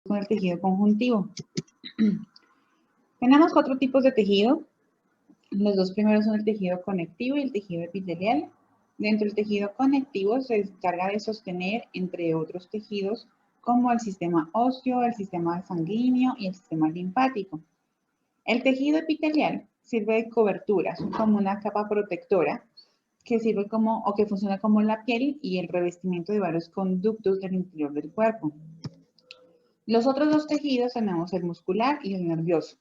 Con el tejido conjuntivo. Tenemos 4 tipos de tejido. Los dos primeros son el tejido conectivo y el tejido epitelial. Dentro del tejido conectivo se encarga de sostener, entre otros tejidos, como el sistema óseo, el sistema sanguíneo y el sistema linfático. El tejido epitelial sirve de cobertura, como una capa protectora que sirve como o que funciona como la piel y el revestimiento de varios conductos del interior del cuerpo. Los otros dos tejidos tenemos el muscular y el nervioso.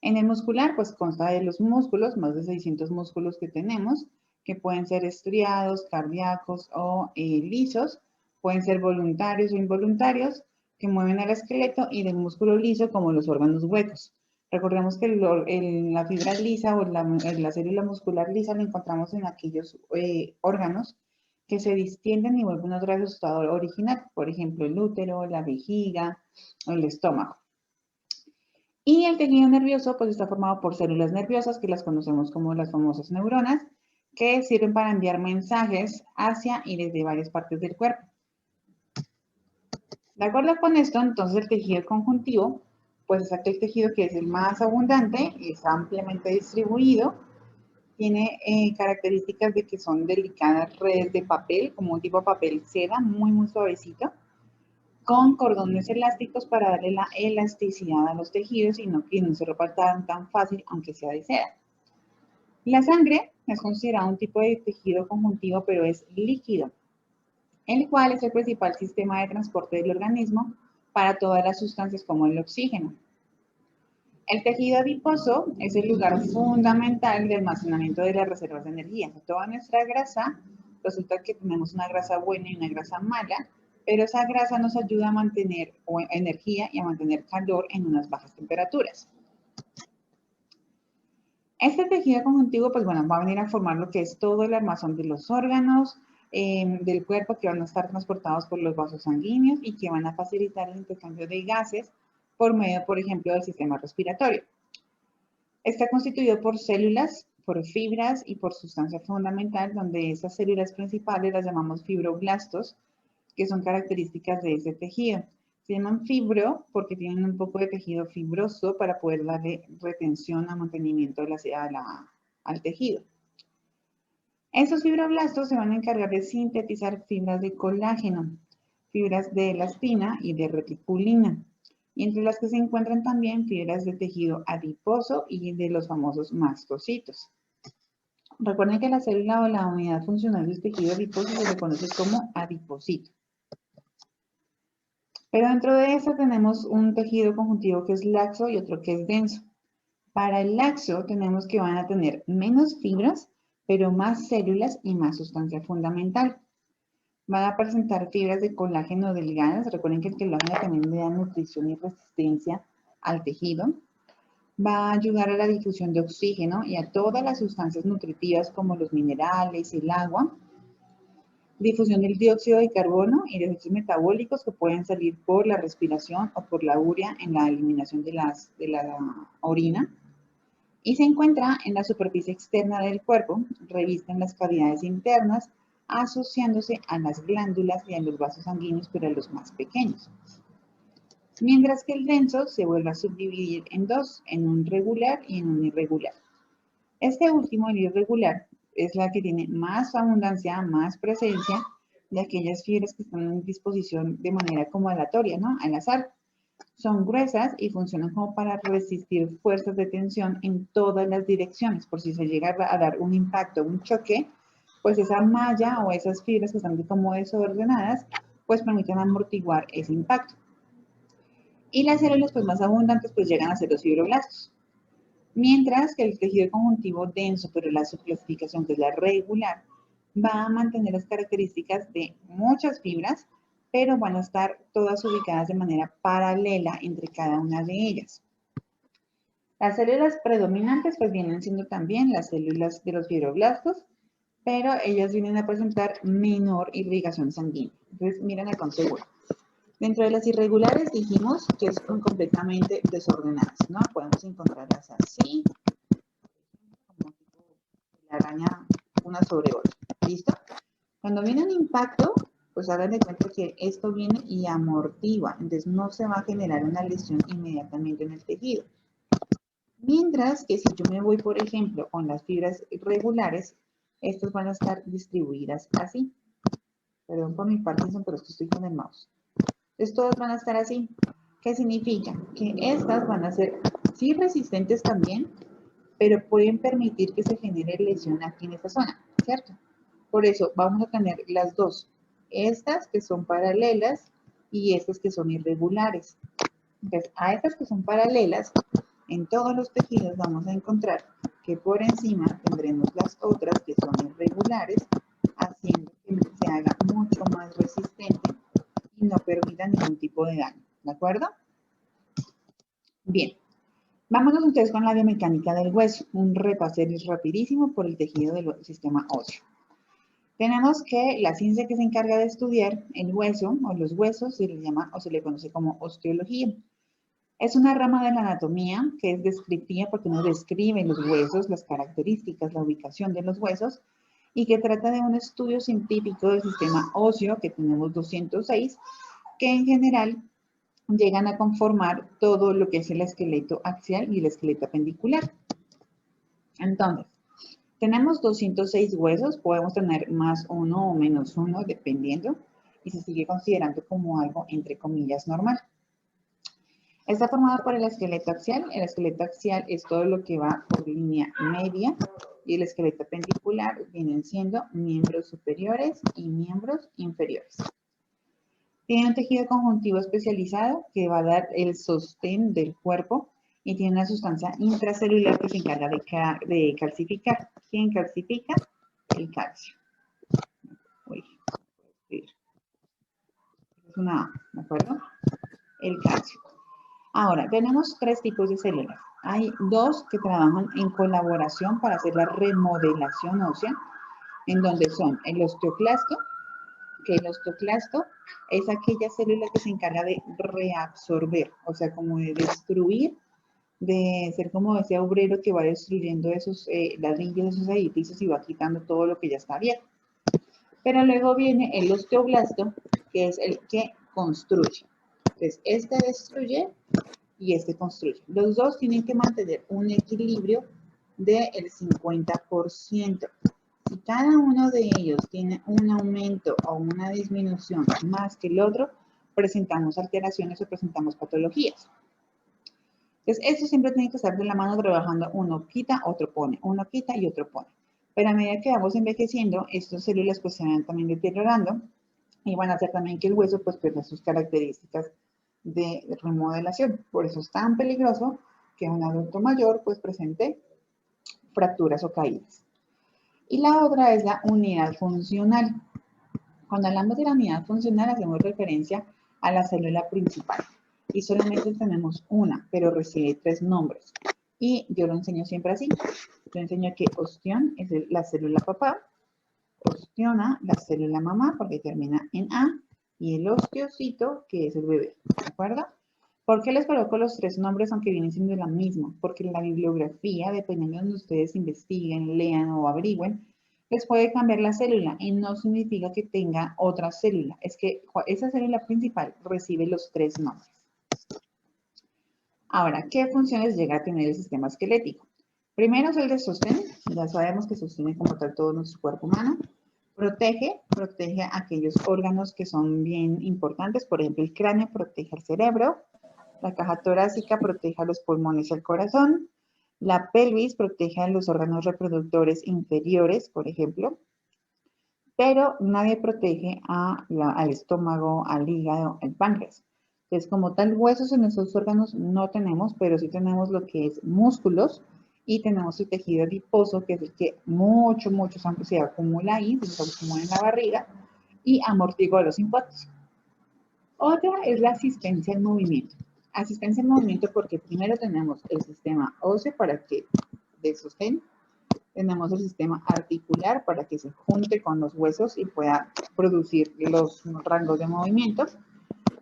En el muscular, pues consta de los músculos, más de 600 músculos que tenemos, que pueden ser estriados, cardíacos o lisos, pueden ser voluntarios o involuntarios, que mueven el esqueleto, y del músculo liso como los órganos huecos. Recordemos que la fibra lisa o la célula muscular lisa la encontramos en aquellos órganos que se distienden y vuelven otra vez a su estado original, por ejemplo, el útero, la vejiga o el estómago. Y el tejido nervioso pues está formado por células nerviosas que las conocemos como las famosas neuronas, que sirven para enviar mensajes hacia y desde varias partes del cuerpo. De acuerdo con esto, entonces el tejido conjuntivo pues es aquel tejido que es el más abundante y es ampliamente distribuido. Tiene características de que son delicadas redes de papel, como un tipo de papel seda, muy suavecito, con cordones elásticos para darle la elasticidad a los tejidos y que no se rompa tan fácil, aunque sea de seda. La sangre es considerada un tipo de tejido conjuntivo, pero es líquido, el cual es el principal sistema de transporte del organismo para todas las sustancias como el oxígeno. El tejido adiposo es el lugar fundamental de almacenamiento de las reservas de energía. Toda nuestra grasa, resulta que tenemos una grasa buena y una grasa mala, pero esa grasa nos ayuda a mantener energía y a mantener calor en unas bajas temperaturas. Este tejido conjuntivo, pues bueno, va a venir a formar lo que es todo el armazón de los órganos del cuerpo que van a estar transportados por los vasos sanguíneos y que van a facilitar el intercambio de gases por medio, por ejemplo, del sistema respiratorio. Está constituido por células, por fibras y por sustancia fundamental, donde esas células principales las llamamos fibroblastos, que son características de ese tejido. Se llaman fibro porque tienen un poco de tejido fibroso para poder darle retención a mantenimiento al tejido. Esos fibroblastos se van a encargar de sintetizar fibras de colágeno, fibras de elastina y de reticulina, y entre las que se encuentran también fibras de tejido adiposo y de los famosos mastocitos. Recuerden que la célula o la unidad funcional del tejido adiposo se le conoce como adiposito. Pero dentro de eso tenemos un tejido conjuntivo que es laxo y otro que es denso. Para el laxo tenemos que van a tener menos fibras, pero más células y más sustancia fundamental. Van a presentar fibras de colágeno delgadas. Recuerden que el colágeno también le da nutrición y resistencia al tejido. Va a ayudar a la difusión de oxígeno y a todas las sustancias nutritivas como los minerales y el agua. Difusión del dióxido de carbono y desechos metabólicos que pueden salir por la respiración o por la urea en la eliminación de la orina. Y se encuentra en la superficie externa del cuerpo, revista en las cavidades internas, asociándose a las glándulas y a los vasos sanguíneos, pero a los más pequeños. Mientras que el denso se vuelve a subdividir en dos, en un regular y en un irregular. Este último, el irregular, es la que tiene más abundancia, más presencia de aquellas fibras que están en disposición de manera como aleatoria, ¿no? Al azar. Son gruesas y funcionan como para resistir fuerzas de tensión en todas las direcciones. Por si se llega a dar un impacto, un choque, pues esa malla o esas fibras que están como desordenadas, pues permiten amortiguar ese impacto. Y las células pues más abundantes pues llegan a ser los fibroblastos. Mientras que el tejido conjuntivo denso, pero la subclasificación que es la regular, va a mantener las características de muchas fibras, pero van a estar todas ubicadas de manera paralela entre cada una de ellas. Las células predominantes pues vienen siendo también las células de los fibroblastos, pero ellas vienen a presentar menor irrigación sanguínea. Entonces miren acá un segundo. Dentro de las irregulares dijimos que son completamente desordenadas, ¿no? Podemos encontrarlas así, como tipo la araña una sobre otra. ¿Listo? Cuando viene un impacto, pues hagan de cuenta que esto viene y amortigua, entonces no se va a generar una lesión inmediatamente en el tejido. Mientras que si yo me voy, por ejemplo, con las fibras regulares, estas van a estar distribuidas así. Perdón por mi Parkinson, pero es que estoy con el mouse. Entonces todas van a estar así. ¿Qué significa? Que estas van a ser, sí, resistentes también, pero pueden permitir que se genere lesión aquí en esta zona, ¿cierto? Por eso vamos a tener las dos, estas que son paralelas y estas que son irregulares. Entonces, a estas que son paralelas, en todos los tejidos vamos a encontrar que por encima tendremos las otras que son irregulares, haciendo que se haga mucho más resistente y no permita ningún tipo de daño, ¿de acuerdo? Bien, vámonos entonces con la biomecánica del hueso, un repasero rapidísimo por el tejido del sistema óseo. Tenemos que la ciencia que se encarga de estudiar el hueso o los huesos se le llama o se le conoce como osteología. Es una rama de la anatomía que es descriptiva porque nos describe los huesos, las características, la ubicación de los huesos y que trata de un estudio científico del sistema óseo que tenemos 206 que en general llegan a conformar todo lo que es el esqueleto axial y el esqueleto apendicular. Entonces, tenemos 206 huesos, podemos tener más uno o menos uno dependiendo y se sigue considerando como algo entre comillas normal. Está formado por el esqueleto axial. El esqueleto axial es todo lo que va por línea media y el esqueleto apendicular vienen siendo miembros superiores y miembros inferiores. Tiene un tejido conjuntivo especializado que va a dar el sostén del cuerpo y tiene una sustancia intracelular que se encarga de calcificar. ¿Quién calcifica? El calcio. Uy, es una A, ¿de acuerdo? El calcio. Ahora, tenemos tres tipos de células. Hay dos que trabajan en colaboración para hacer la remodelación ósea, en donde son el osteoclasto, que el osteoclasto es aquella célula que se encarga de reabsorber, o sea, como de destruir, de ser como ese obrero que va destruyendo esos ladrillos, esos edificios y va quitando todo lo que ya está viejo. Pero luego viene el osteoblasto, que es el que construye. Entonces, este destruye y este construye. Los dos tienen que mantener un equilibrio del 50%. Si cada uno de ellos tiene un aumento o una disminución más que el otro, presentamos alteraciones o presentamos patologías. Entonces, esto siempre tiene que estar de la mano trabajando, uno quita, otro pone, uno quita y otro pone. Pero a medida que vamos envejeciendo, estas células pues se van también deteriorando y van a hacer también que el hueso pues pierda sus características de remodelación. Por eso es tan peligroso que un adulto mayor pues presente fracturas o caídas. Y la otra es la unidad funcional. Cuando hablamos de la unidad funcional hacemos referencia a la célula principal y solamente tenemos una, pero recibe tres nombres. Y yo lo enseño siempre así. Yo enseño que ostión es la célula papá, ostiona la célula mamá porque termina en A y el osteocito que es el bebé, ¿de acuerdo? ¿Por qué les coloco los tres nombres aunque vienen siendo la misma? Porque la bibliografía, dependiendo de donde ustedes investiguen, lean o averigüen, les puede cambiar la célula y no significa que tenga otra célula. Es que esa célula principal recibe los tres nombres. Ahora, ¿qué funciones llega a tener el sistema esquelético? Primero es el de sostén. Ya sabemos que sostiene como tal todo nuestro cuerpo humano. Protege aquellos órganos que son bien importantes. Por ejemplo, el cráneo protege al cerebro. La caja torácica protege a los pulmones y al corazón. La pelvis protege a los órganos reproductores inferiores, por ejemplo. Pero nadie protege al estómago, al hígado, al páncreas. Entonces, como tal, huesos en esos órganos no tenemos, pero sí tenemos lo que es músculos y tenemos el tejido adiposo, que es el que mucho se acumula ahí, se acumula en la barriga y amortigua los impactos. Otra es la asistencia al movimiento. Asistencia al movimiento porque primero tenemos el sistema óseo para que de sostén, tenemos el sistema articular para que se junte con los huesos y pueda producir los rangos de movimiento.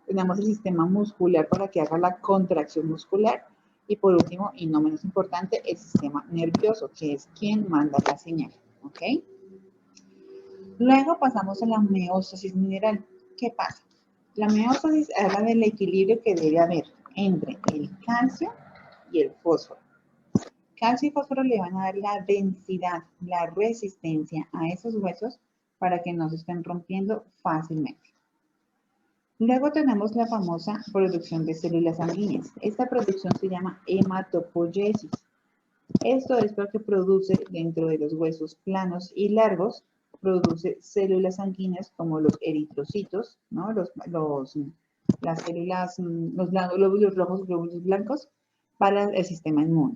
Tenemos el sistema muscular para que haga la contracción muscular. Y por último, y no menos importante, el sistema nervioso, que es quien manda la señal. ¿Ok? Luego pasamos a la homeostasis mineral. ¿Qué pasa? La homeostasis habla del equilibrio que debe haber entre el calcio y el fósforo. Calcio y fósforo le van a dar la densidad, la resistencia a esos huesos para que no se estén rompiendo fácilmente. Luego tenemos la famosa producción de células sanguíneas. Esta producción se llama hematopoiesis. Esto es lo que produce dentro de los huesos planos y largos, produce células sanguíneas como los eritrocitos, ¿no? Las células, los glóbulos rojos, glóbulos blancos, para el sistema inmune.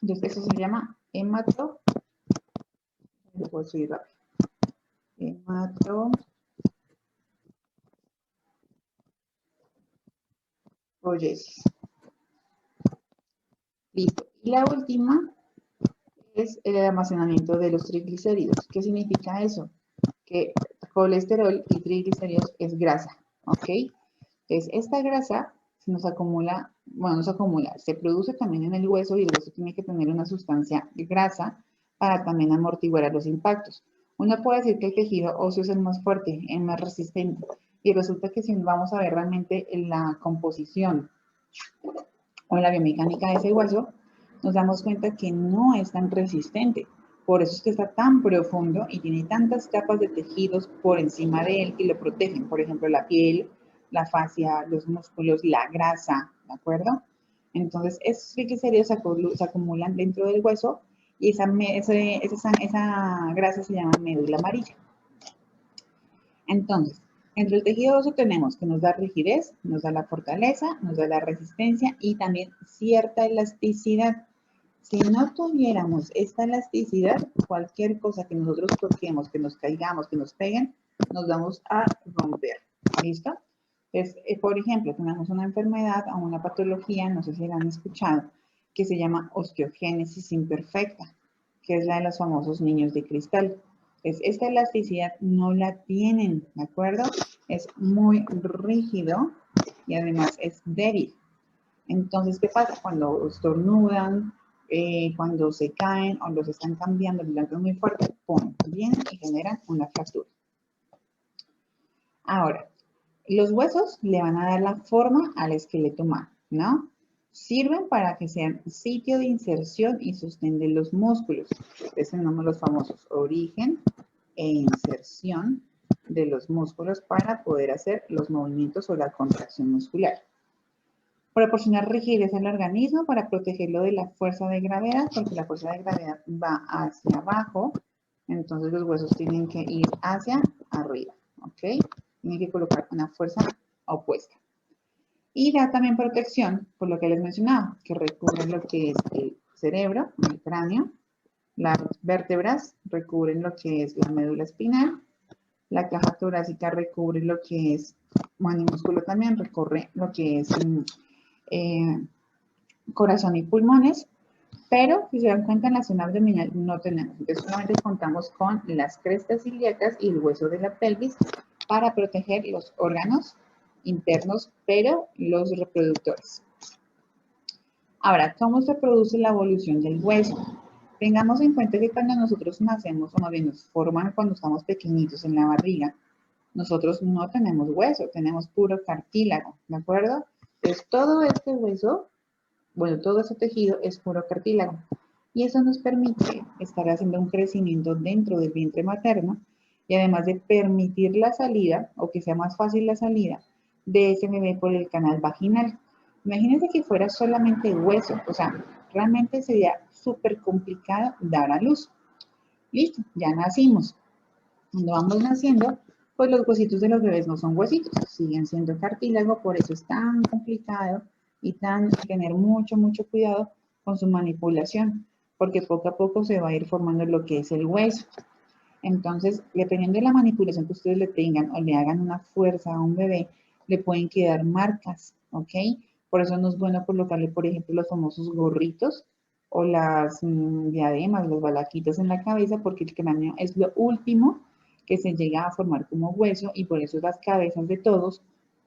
Entonces, eso se llama hematopoiesis. Listo. Y la última es el almacenamiento de los triglicéridos. ¿Qué significa eso? Que colesterol y triglicéridos es grasa, ¿ok? Entonces, esta grasa se nos acumula, bueno, no se acumula, se produce también en el hueso y el hueso tiene que tener una sustancia grasa para también amortiguar los impactos. Uno puede decir que el tejido óseo es el más fuerte, el más resistente, y resulta que si vamos a ver realmente en la composición o la biomecánica de ese hueso, nos damos cuenta que no es tan resistente. Por eso es que está tan profundo y tiene tantas capas de tejidos por encima de él que lo protegen. Por ejemplo, la piel, la fascia, los músculos, la grasa, ¿de acuerdo? Entonces, esos triglicéridos se acumulan dentro del hueso y esa grasa se llama médula amarilla. Entonces, dentro del tejido óseo tenemos que nos da rigidez, nos da la fortaleza, nos da la resistencia y también cierta elasticidad. Si no tuviéramos esta elasticidad, cualquier cosa que nosotros toquemos, que nos caigamos, que nos peguen, nos vamos a romper. ¿Listo? Entonces, por ejemplo, tenemos una enfermedad o una patología, no sé si la han escuchado, que se llama osteogénesis imperfecta, que es la de los famosos niños de cristal. Entonces, esta elasticidad no la tienen, ¿de acuerdo? Es muy rígido y además es débil. Entonces, ¿qué pasa? Cuando estornudan, cuando se caen o los están cambiando el blanco muy fuerte, ¡pum!, vienen y generan una fractura. Ahora, los huesos le van a dar la forma al esqueleto humano, ¿no? Sirven para que sean sitio de inserción y sostén de los músculos. Entonces tenemos los famosos origen e inserción de los músculos para poder hacer los movimientos o la contracción muscular. Proporcionar rigidez al organismo para protegerlo de la fuerza de gravedad, porque la fuerza de gravedad va hacia abajo, entonces los huesos tienen que ir hacia arriba, ¿ok? Tienen que colocar una fuerza opuesta. Y da también protección, por lo que les mencionaba, que recubre lo que es el cerebro, el cráneo, las vértebras recubren lo que es la médula espinal, la caja torácica recubre lo que es, bueno, el músculo también recorre lo que es corazón y pulmones, pero si se dan cuenta en la zona abdominal no tenemos, entonces solamente contamos con las crestas ilíacas y el hueso de la pelvis para proteger los órganos internos, pero los reproductores. Ahora, ¿cómo se produce la evolución del hueso? Tengamos en cuenta que cuando nosotros nacemos, o más bien nos forman cuando estamos pequeñitos en la barriga, nosotros no tenemos hueso, tenemos puro cartílago, ¿de acuerdo? Entonces, todo este hueso, bueno, todo ese tejido es puro cartílago. Y eso nos permite estar haciendo un crecimiento dentro del vientre materno y además de permitir la salida, o que sea más fácil la salida, de ese bebé por el canal vaginal. Imagínense que fuera solamente hueso, o sea, realmente sería súper complicado dar a luz. Listo, ya nacimos. Cuando vamos naciendo, pues los huesitos de los bebés no son huesitos, siguen siendo cartílago, por eso es tan complicado y tener mucho, mucho cuidado con su manipulación, porque poco a poco se va a ir formando lo que es el hueso. Entonces, dependiendo de la manipulación que ustedes le tengan o le hagan una fuerza a un bebé, le pueden quedar marcas, ¿ok? Por eso no es bueno colocarle, por ejemplo, los famosos gorritos o las diademas, los balaquitos en la cabeza, porque el cráneo es lo último que se llega a formar como hueso y por eso las cabezas de todos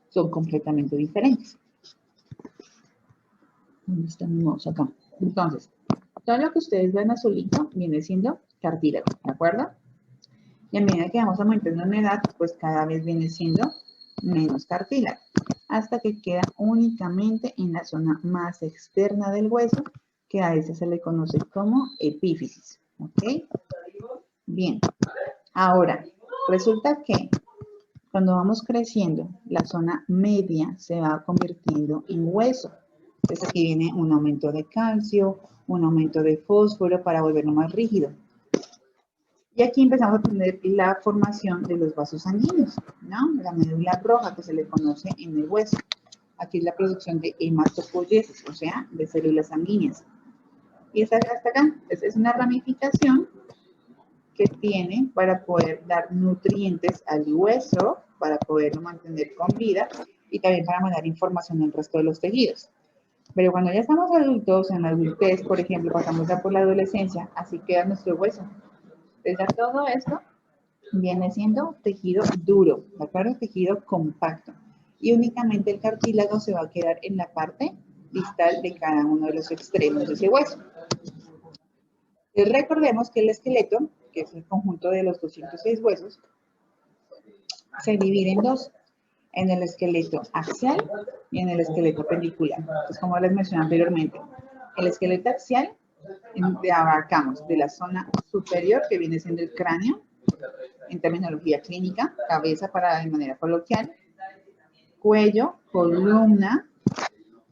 son completamente diferentes. ¿Dónde está mi mouse? Acá. Entonces, todo lo que ustedes ven azulito viene siendo cartílago, ¿de acuerdo? Y a medida que vamos aumentando en edad, pues cada vez viene siendo menos cartílago, hasta que queda únicamente en la zona más externa del hueso, que a veces se le conoce como epífisis. ¿Ok? Bien. Ahora, resulta que cuando vamos creciendo, la zona media se va convirtiendo en hueso. Entonces aquí viene un aumento de calcio, un aumento de fósforo para volverlo más rígido. Y aquí empezamos a tener la formación de los vasos sanguíneos, ¿no? La médula roja que se le conoce en el hueso. Aquí es la producción de hematopoiesis, o sea, de células sanguíneas. Y hasta acá. Entonces es una ramificación que tiene para poder dar nutrientes al hueso, para poderlo mantener con vida y también para mandar información al resto de los tejidos. Pero cuando ya estamos adultos, en la adultez, por ejemplo, pasamos ya por la adolescencia, así queda nuestro hueso. Entonces ya todo esto viene siendo tejido duro, ¿de acuerdo? Tejido compacto. Y únicamente el cartílago se va a quedar en la parte distal de cada uno de los extremos de ese hueso. Entonces recordemos que el esqueleto, que es el conjunto de los 206 huesos, se divide en dos, en el esqueleto axial y en el esqueleto pendicular. Entonces, como les mencioné anteriormente, el esqueleto axial abarcamos de la zona superior, que viene siendo el cráneo, en terminología clínica, cabeza para de manera coloquial, cuello, columna,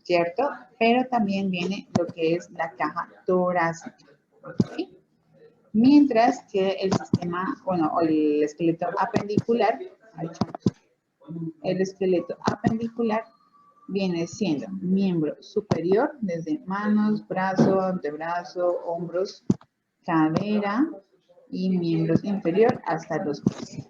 ¿cierto? Pero también viene lo que es la caja torácica, ¿ok? Mientras que el sistema, bueno, o el esqueleto apendicular, el esqueleto apendicular viene siendo miembro superior, desde manos, brazo, antebrazo, hombros, cadera y miembros inferior hasta los pies.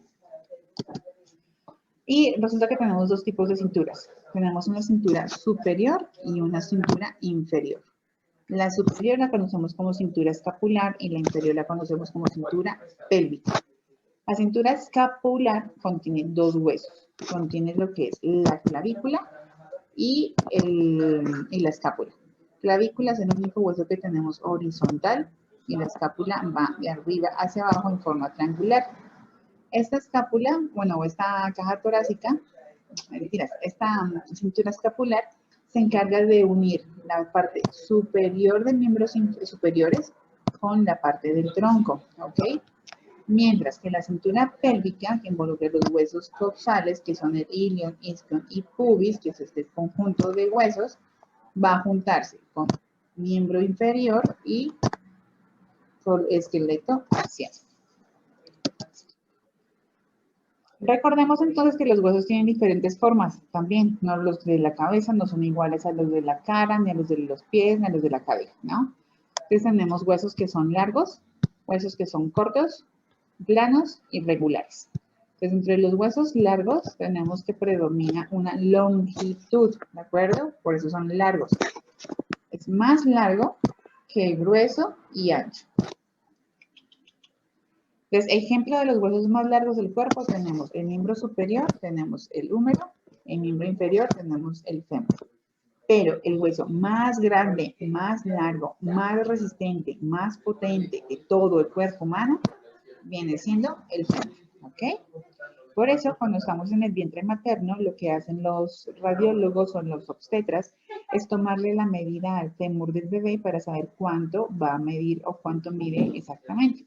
Y resulta que tenemos dos tipos de cinturas. Tenemos una cintura superior y una cintura inferior. La superior la conocemos como cintura escapular y la inferior la conocemos como cintura pélvica. La cintura escapular contiene dos huesos. Contiene lo que es la clavícula y la escápula. Clavícula es el único hueso que tenemos horizontal y la escápula va de arriba hacia abajo en forma triangular. Esta escápula, bueno, esta caja torácica, mentiras, esta cintura escapular se encarga de unir la parte superior de miembros superiores con la parte del tronco, ¿ok? Mientras que la cintura pélvica, que involucra los huesos coxales, que son el ilion, isquion y pubis, que es este conjunto de huesos, va a juntarse con miembro inferior y con esqueleto axial. Recordemos entonces que los huesos tienen diferentes formas también, no los de la cabeza no son iguales a los de la cara, ni a los de los pies, ni a los de la cabeza, ¿no? Entonces tenemos huesos que son largos, huesos que son cortos, planos y regulares. Entonces entre los huesos largos tenemos que predomina una longitud, ¿de acuerdo? Por eso son largos. Es más largo que grueso y ancho. Entonces, ejemplo de los huesos más largos del cuerpo, tenemos el miembro superior, tenemos el húmero, el miembro inferior, tenemos el fémur. Pero el hueso más grande, más largo, más resistente, más potente de todo el cuerpo humano, viene siendo el fémur, ¿ok? Por eso, cuando estamos en el vientre materno, lo que hacen los radiólogos o los obstetras es tomarle la medida al fémur del bebé para saber cuánto va a medir o cuánto mide exactamente.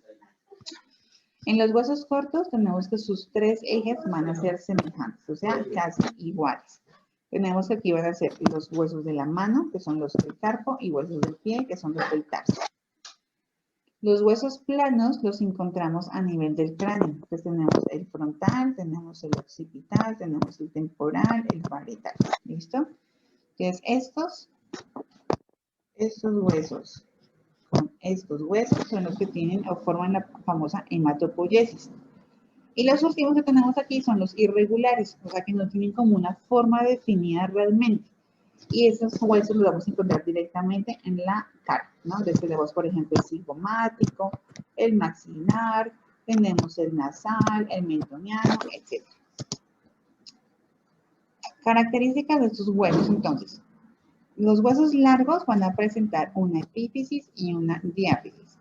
En los huesos cortos tenemos que sus tres ejes van a ser semejantes, o sea, casi iguales. Tenemos que aquí van a ser los huesos de la mano, que son los del carpo, y huesos del pie, que son los del tarso. Los huesos planos los encontramos a nivel del cráneo. Entonces tenemos el frontal, tenemos el occipital, tenemos el temporal, el parietal. ¿Listo? Entonces estos huesos con estos huesos son los que tienen o forman la famosa hematopoiesis. Y los últimos que tenemos aquí son los irregulares, o sea que no tienen como una forma definida realmente. Y esos huesos los vamos a encontrar directamente en la cara, ¿no? Entonces tenemos, por ejemplo, el cigomático, el maxilar, tenemos el nasal, el mentoniano, etc. Características de estos huesos, entonces. Los huesos largos van a presentar una epífisis y una diáfisis.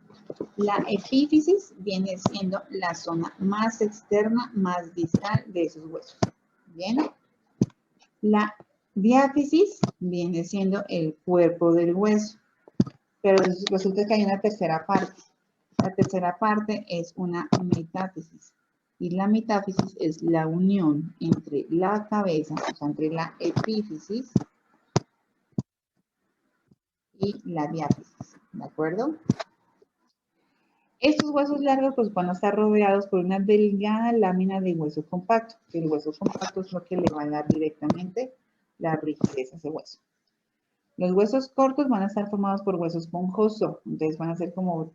La epífisis viene siendo la zona más externa, más distal de esos huesos. Bien. La diáfisis viene siendo el cuerpo del hueso. Pero resulta que hay una tercera parte. La tercera parte es una metáfisis. Y la metáfisis es la unión entre la cabeza, o sea, entre la epífisis y la diáfisis. ¿De acuerdo? Estos huesos largos pues van a estar rodeados por una delgada lámina de hueso compacto. El hueso compacto es lo que le va a dar directamente la rigidez a ese hueso. Los huesos cortos van a estar formados por hueso esponjoso. Entonces van a ser como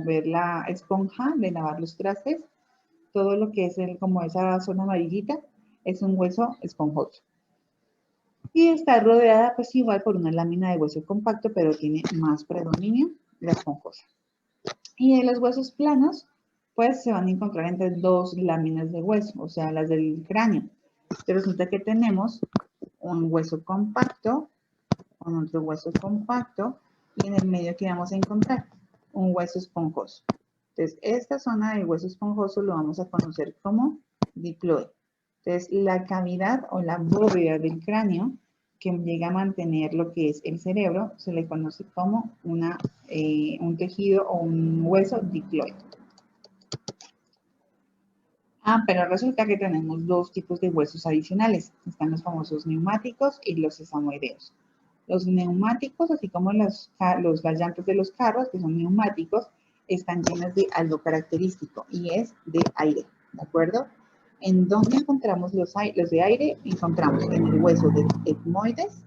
ver la esponja de lavar los trastes. Todo lo que es como esa zona amarillita es un hueso esponjoso. Y está rodeada pues igual por una lámina de hueso compacto, pero tiene más predominio la esponjosa. Y de los huesos planos, pues se van a encontrar entre dos láminas de hueso, o sea, las del cráneo. Entonces resulta que tenemos un hueso compacto con otro hueso compacto y en el medio que vamos a encontrar un hueso esponjoso. Entonces, esta zona del hueso esponjoso lo vamos a conocer como diploide. Entonces, la cavidad o la bóveda del cráneo que llega a mantener lo que es el cerebro se le conoce como un tejido o un hueso diploide. Pero resulta que tenemos dos tipos de huesos adicionales. Están los famosos neumáticos y los sesamoideos. Los neumáticos, así como las llantas de los carros, que son neumáticos, están llenas de algo característico y es de aire, ¿de acuerdo? ¿En dónde encontramos los de aire? Encontramos en el hueso del etmoides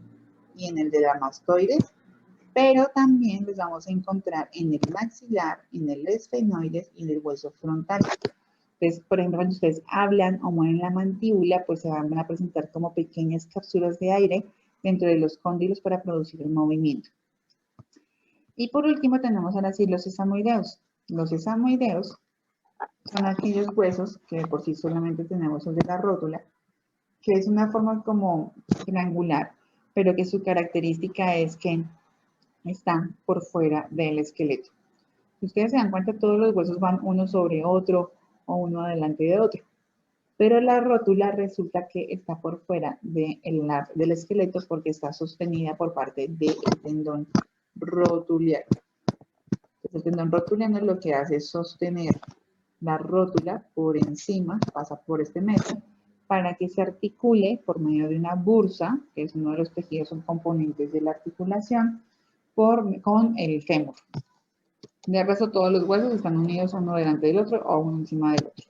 y en el de la mastoides, pero también los vamos a encontrar en el maxilar, en el esfenoides y en el hueso frontal. Entonces, por ejemplo, cuando ustedes hablan o mueven la mandíbula, pues se van a presentar como pequeñas cápsulas de aire dentro de los cóndilos para producir el movimiento. Y por último tenemos ahora sí los sesamoideos. Los sesamoideos son aquellos huesos que de por sí solamente tenemos el de la rótula, que es una forma como triangular, pero que su característica es que están por fuera del esqueleto. Si ustedes se dan cuenta, todos los huesos van uno sobre otro o uno adelante de otro. Pero la rótula resulta que está por fuera del esqueleto porque está sostenida por parte del tendón rotuliano. Entonces, el tendón rotuliano lo que hace es sostener la rótula por encima, pasa por este medio, para que se articule por medio de una bursa, que es uno de los tejidos o componentes de la articulación, con el fémur. De resto, todos los huesos están unidos uno delante del otro o uno encima del otro.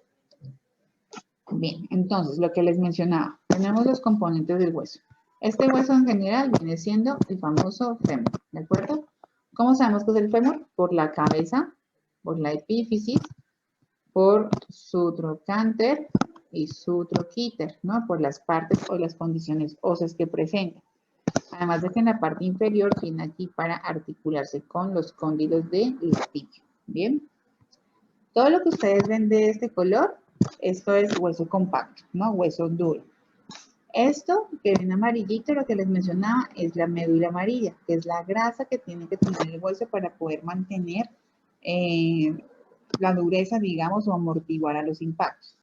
Bien, entonces, lo que les mencionaba, tenemos los componentes del hueso. Este hueso en general viene siendo el famoso fémur, ¿de acuerdo? ¿Cómo sabemos que es el fémur? Por la cabeza, por la epífisis, por su trocánter y su troquíter, ¿no? Por las partes o las condiciones óseas que presenta. Además de que en la parte inferior tiene aquí para articularse con los cóndilos de la tibia. Bien. Todo lo que ustedes ven de este color, esto es hueso compacto, ¿no? Hueso duro. Esto que ven amarillito, lo que les mencionaba, es la médula amarilla, que es la grasa que tiene que tener el hueso para poder mantener la dureza, digamos, o amortiguar a los impactos.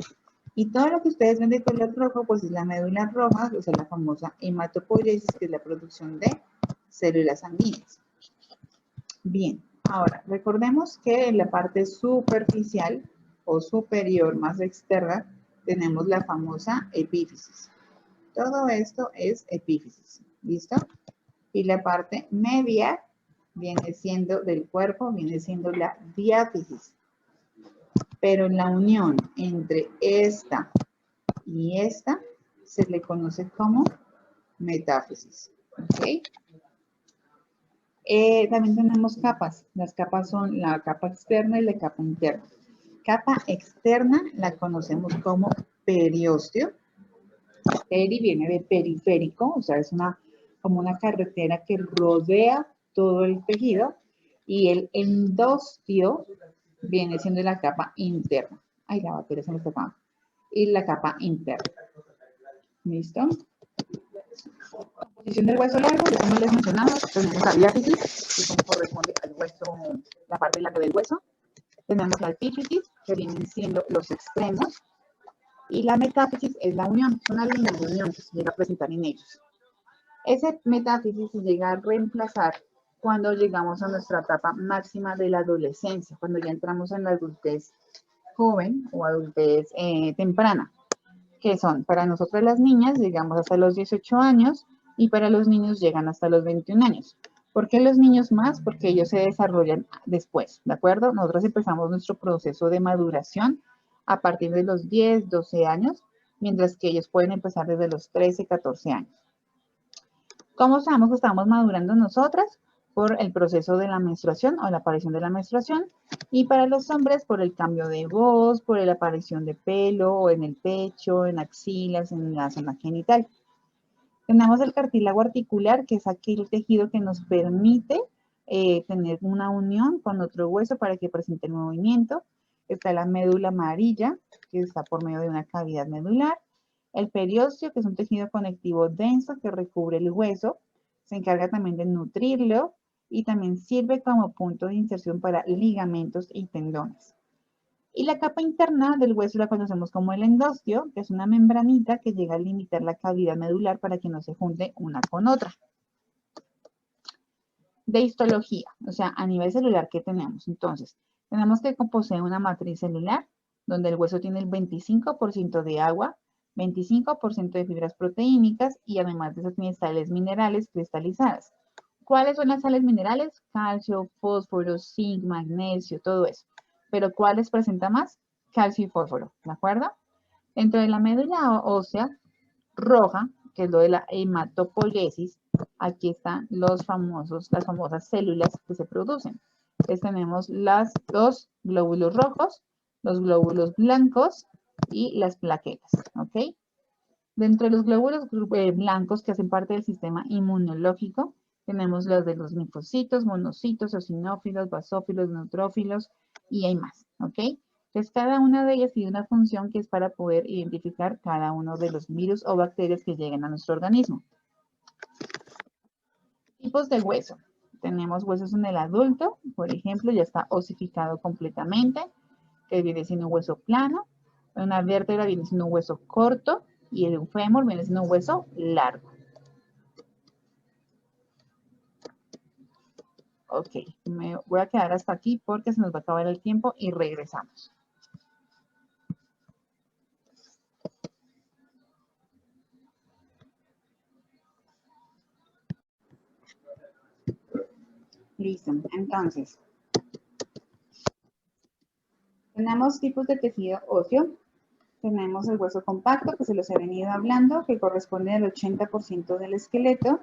Y todo lo que ustedes ven de color rojo, pues es la médula roja, o sea, la famosa hematopoiesis, que es la producción de células sanguíneas. Bien, ahora, recordemos que en la parte superficial o superior más externa tenemos la famosa epífisis. Todo esto es epífisis, ¿listo? Y la parte media viene siendo del cuerpo, viene siendo la diáfisis. Pero la unión entre esta y esta se le conoce como metáfisis, ¿ok? También tenemos capas. Las capas son la capa externa y la capa interna. Capa externa la conocemos como periósteo. Peri viene de periférico, o sea, es como una carretera que rodea todo el tejido. Y el endostio viene siendo la capa interna. Ay, la batería se me está apagando. Y la capa interna. ¿Listo? Composición del hueso largo, ya como les mencionaba, tenemos la diáfisis, que corresponde al hueso, la parte larga del hueso. Tenemos la epífisis, que vienen siendo los extremos. Y la metáfisis es la unión, es una línea de unión que se llega a presentar en ellos. Ese metáfisis se llega a reemplazar cuando llegamos a nuestra etapa máxima de la adolescencia, cuando ya entramos en la adultez joven o adultez temprana, que son para nosotros las niñas llegamos hasta los 18 años y para los niños llegan hasta los 21 años. ¿Por qué los niños más? Porque ellos se desarrollan después, ¿de acuerdo? Nosotros empezamos nuestro proceso de maduración a partir de los 10, 12 años, mientras que ellos pueden empezar desde los 13, 14 años. ¿Cómo sabemos que estamos madurando nosotras? Por el proceso de la menstruación o la aparición de la menstruación, y para los hombres por el cambio de voz, por la aparición de pelo en el pecho, en axilas, en la zona genital. Tenemos el cartílago articular, que es aquel tejido que nos permite tener una unión con otro hueso para que presente el movimiento. Está la médula amarilla, que está por medio de una cavidad medular. El periósteo, que es un tejido conectivo denso que recubre el hueso, se encarga también de nutrirlo y también sirve como punto de inserción para ligamentos y tendones. Y la capa interna del hueso la conocemos como el endostio, que es una membranita que llega a limitar la cavidad medular para que no se junte una con otra. De histología, o sea, a nivel celular, ¿qué tenemos? Entonces, tenemos que posee una matriz celular, donde el hueso tiene el 25% de agua, 25% de fibras proteínicas y además de eso tiene sales minerales cristalizadas. ¿Cuáles son las sales minerales? Calcio, fósforo, zinc, magnesio, todo eso. Pero ¿cuáles presenta más? Calcio y fósforo, ¿de acuerdo? Dentro de la médula ósea roja, que es lo de la hematopoiesis, aquí están las famosas células que se producen. Entonces tenemos los glóbulos rojos, los glóbulos blancos y las plaquetas, ¿ok? Dentro de los glóbulos blancos que hacen parte del sistema inmunológico, tenemos los de los linfocitos, monocitos, eosinófilos, basófilos, neutrófilos y hay más, ¿ok? Entonces, cada una de ellas tiene una función que es para poder identificar cada uno de los virus o bacterias que lleguen a nuestro organismo. Tipos de hueso. Tenemos huesos en el adulto, por ejemplo, ya está osificado completamente, que viene siendo un hueso plano. Una vértebra viene siendo un hueso corto y el fémur viene siendo un hueso largo. Ok, me voy a quedar hasta aquí porque se nos va a acabar el tiempo y regresamos. Listo, entonces, tenemos tipos de tejido óseo. Tenemos el hueso compacto, que se los he venido hablando, que corresponde al 80% del esqueleto.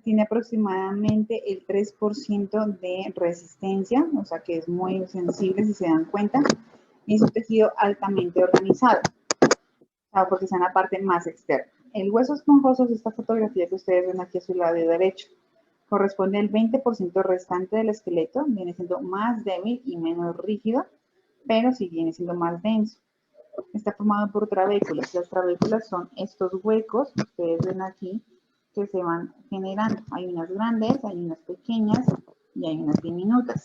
Tiene aproximadamente el 3% de resistencia, o sea que es muy sensible si se dan cuenta. Y es un tejido altamente organizado, o sea, porque está en la parte más externa. El hueso esponjoso es esta fotografía que ustedes ven aquí a su lado derecho. Corresponde al 20% restante del esqueleto, viene siendo más débil y menos rígido, pero sí viene siendo más denso. Está formado por trabéculas. Las trabéculas son estos huecos que ustedes ven aquí que se van generando. Hay unas grandes, hay unas pequeñas y hay unas diminutas.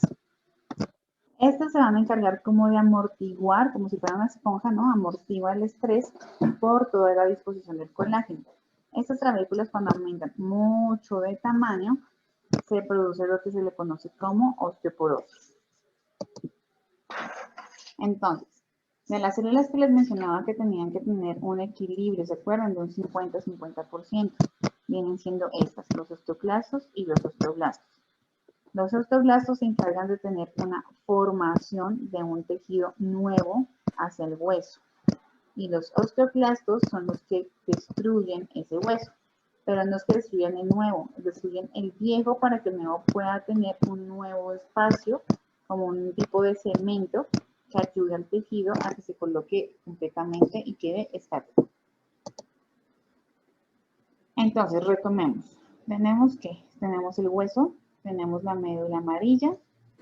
Estas se van a encargar como de amortiguar, como si fuera una esponja, ¿no? Amortigua el estrés por toda la disposición del colágeno. Estas trabéculas cuando aumentan mucho de tamaño, se produce lo que se le conoce como osteoporosis. Entonces, de las células que les mencionaba que tenían que tener un equilibrio, ¿se acuerdan? De un 50-50%. Vienen siendo estas, los osteoclastos y los osteoblastos. Los osteoblastos se encargan de tener una formación de un tejido nuevo hacia el hueso. Y los osteoclastos son los que destruyen ese hueso. Pero no es que destruyan el nuevo, destruyen el viejo para que el nuevo pueda tener un nuevo espacio, como un tipo de cemento que ayude al tejido a que se coloque completamente y quede estático. Entonces, retomemos. Tenemos el hueso, tenemos la médula amarilla,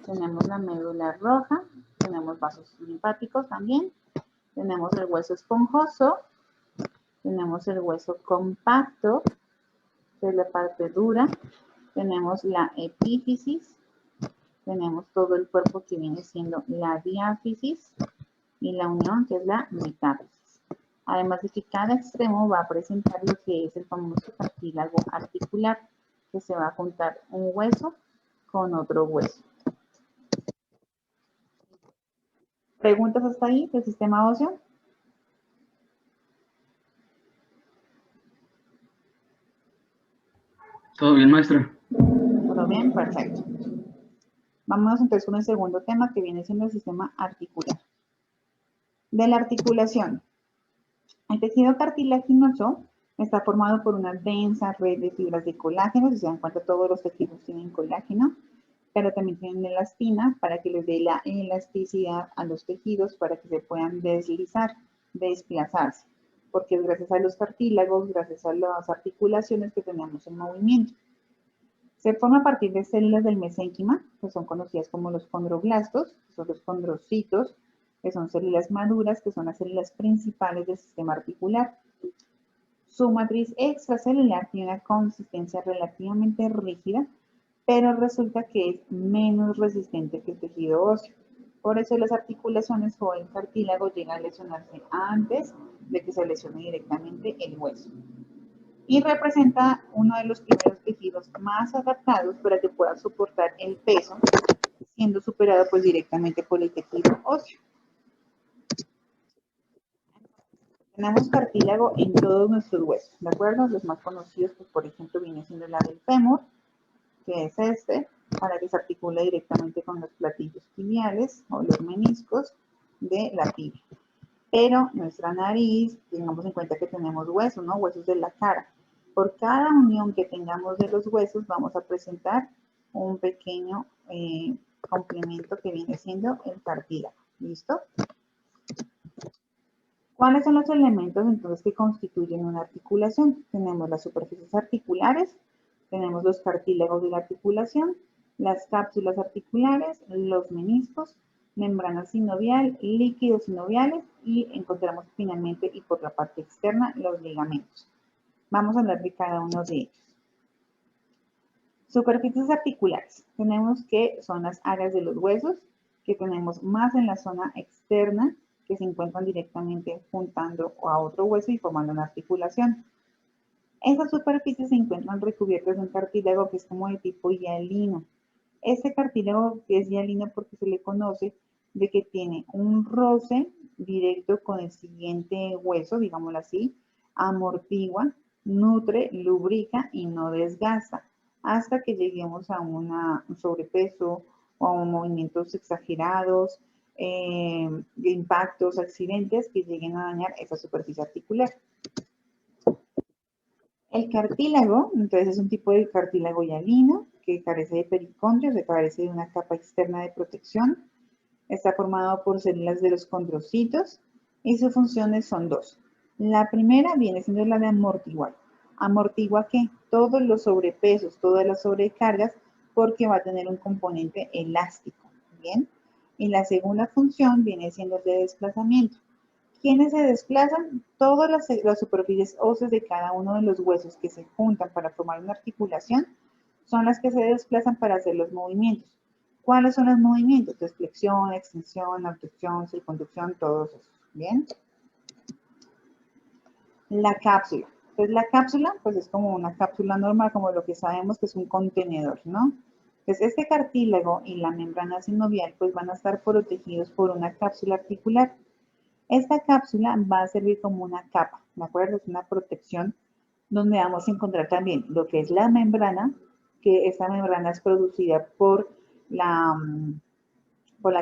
tenemos la médula roja, tenemos vasos linfáticos también, tenemos el hueso esponjoso, tenemos el hueso compacto, que es la parte dura, tenemos la epífisis, tenemos todo el cuerpo que viene siendo la diáfisis y la unión, que es la metáfisis. Además de que cada extremo va a presentar lo que es el famoso cartílago articular, que se va a juntar un hueso con otro hueso. ¿Preguntas hasta ahí del sistema óseo? Todo bien, maestra. ¿Todo bien? Perfecto. Vámonos entonces con el segundo tema, que viene siendo el sistema articular. De la articulación. El tejido cartilaginoso está formado por una densa red de fibras de colágeno. Si se dan cuenta, todos los tejidos tienen colágeno, pero también tienen elastina para que les dé la elasticidad a los tejidos para que se puedan deslizar, desplazarse, porque es gracias a los cartílagos, gracias a las articulaciones que tenemos en movimiento. Se forma a partir de células del mesénquima, que son conocidas como los condroblastos, que son los condrocitos, que son células maduras, que son las células principales del sistema articular. Su matriz extracelular tiene una consistencia relativamente rígida, pero resulta que es menos resistente que el tejido óseo. Por eso las articulaciones o el cartílago llegan a lesionarse antes de que se lesione directamente el hueso. Y representa uno de los primeros tejidos más adaptados para que pueda soportar el peso, siendo superado pues directamente por el tejido óseo. Tenemos cartílago en todos nuestros huesos, ¿de acuerdo? Los más conocidos, pues, por ejemplo, viene siendo la del fémur, que es este, para que se articule directamente con los platillos tibiales o los meniscos de la tibia. Pero nuestra nariz, tengamos en cuenta que tenemos huesos, ¿no? Huesos de la cara. Por cada unión que tengamos de los huesos, vamos a presentar un pequeño complemento que viene siendo el cartílago. ¿Listo? ¿Cuáles son los elementos entonces que constituyen una articulación? Tenemos las superficies articulares, tenemos los cartílagos de la articulación, las cápsulas articulares, los meniscos, membrana sinovial, líquidos sinoviales y encontramos finalmente y por la parte externa los ligamentos. Vamos a hablar de cada uno de ellos. Superficies articulares. Tenemos que son las áreas de los huesos, que tenemos más en la zona externa, que se encuentran directamente juntando a otro hueso y formando una articulación. Esas superficies se encuentran recubiertas de un cartílago que es como de tipo hialino. Este cartílago es hialino porque se le conoce de que tiene un roce directo con el siguiente hueso, digámoslo así, amortigua, nutre, lubrica y no desgasta, hasta que lleguemos a un sobrepeso o a movimientos exagerados, impactos, accidentes que lleguen a dañar esa superficie articular. El cartílago, entonces, es un tipo de cartílago hialino que carece de pericondrios, que carece de una capa externa de protección. Está formado por células de los condrocitos y sus funciones son dos. La primera viene siendo la de amortiguar. ¿Amortigua qué? Todos los sobrepesos, todas las sobrecargas, porque va a tener un componente elástico. ¿Bien? Y la segunda función viene siendo el de desplazamiento. ¿Quiénes se desplazan? Todas las superficies óseas de cada uno de los huesos que se juntan para formar una articulación son las que se desplazan para hacer los movimientos. ¿Cuáles son los movimientos? Entonces, flexión, extensión, abducción, circunducción, todos esos. ¿Bien? La cápsula. Entonces, la cápsula, pues es como una cápsula normal, como lo que sabemos que es un contenedor, ¿no? Entonces, este cartílago y la membrana sinovial, pues van a estar protegidos por una cápsula articular. Esta cápsula va a servir como una capa, ¿de acuerdo? Es una protección donde vamos a encontrar también lo que es la membrana, que esta membrana es producida por la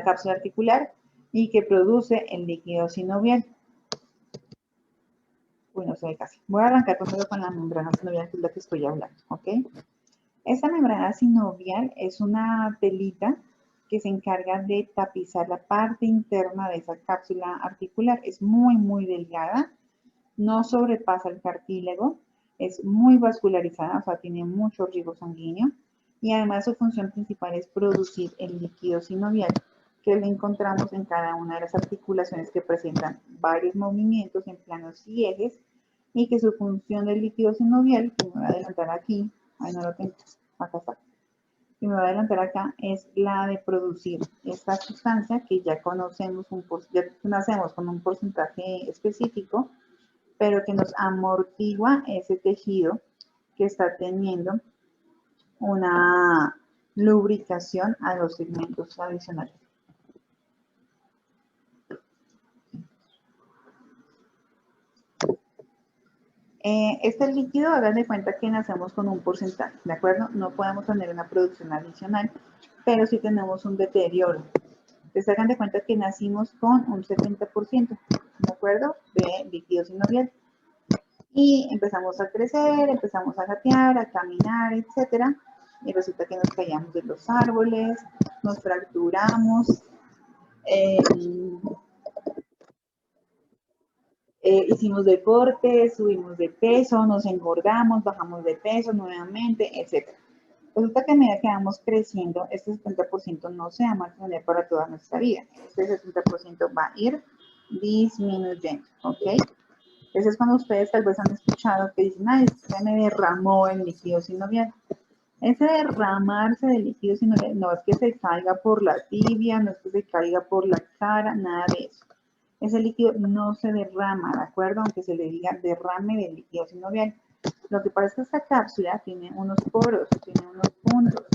cápsula articular y que produce el líquido sinovial. Uy, no se ve casi. Voy a arrancar primero con la membrana sinovial, que es la que estoy hablando, ¿ok? Esta membrana sinovial es una telita que se encarga de tapizar la parte interna de esa cápsula articular. Es muy, muy delgada, no sobrepasa el cartílago, es muy vascularizada, o sea, tiene mucho riego sanguíneo y además su función principal es producir el líquido sinovial, que lo encontramos en cada una de las articulaciones que presentan varios movimientos en planos y ejes, y que su función del líquido sinovial, que me voy a adelantar aquí, ahí no lo tengo, acá está, que me voy a adelantar acá, es la de producir esta sustancia que ya conocemos, ya nacemos con un porcentaje específico, pero que nos amortigua ese tejido que está teniendo una lubricación a los segmentos adicionales. Este líquido, hagan de cuenta que nacemos con un porcentaje, ¿de acuerdo? No podemos tener una producción adicional, pero sí tenemos un deterioro. Entonces, hagan de cuenta que nacimos con un 70%, ¿de acuerdo? De líquido sinovial. Y empezamos a crecer, empezamos a gatear, a caminar, etcétera. Y resulta que nos caíamos de los árboles, nos fracturamos, hicimos deporte, subimos de peso, nos engordamos, bajamos de peso nuevamente, etc. Resulta que a medida que vamos creciendo, este 70% no se va a mantener para toda nuestra vida. Este 70% va a ir disminuyendo, ¿ok? Entonces es cuando ustedes tal vez han escuchado que dicen, ay, se me derramó el líquido sinovial. Ese derramarse del líquido sinovial no es que se caiga por la tibia, no es que se caiga por la cara, nada de eso. Ese líquido no se derrama, ¿de acuerdo? Aunque se le diga derrame del líquido sinovial. Lo que pasa es que esta cápsula tiene unos poros, tiene unos puntos.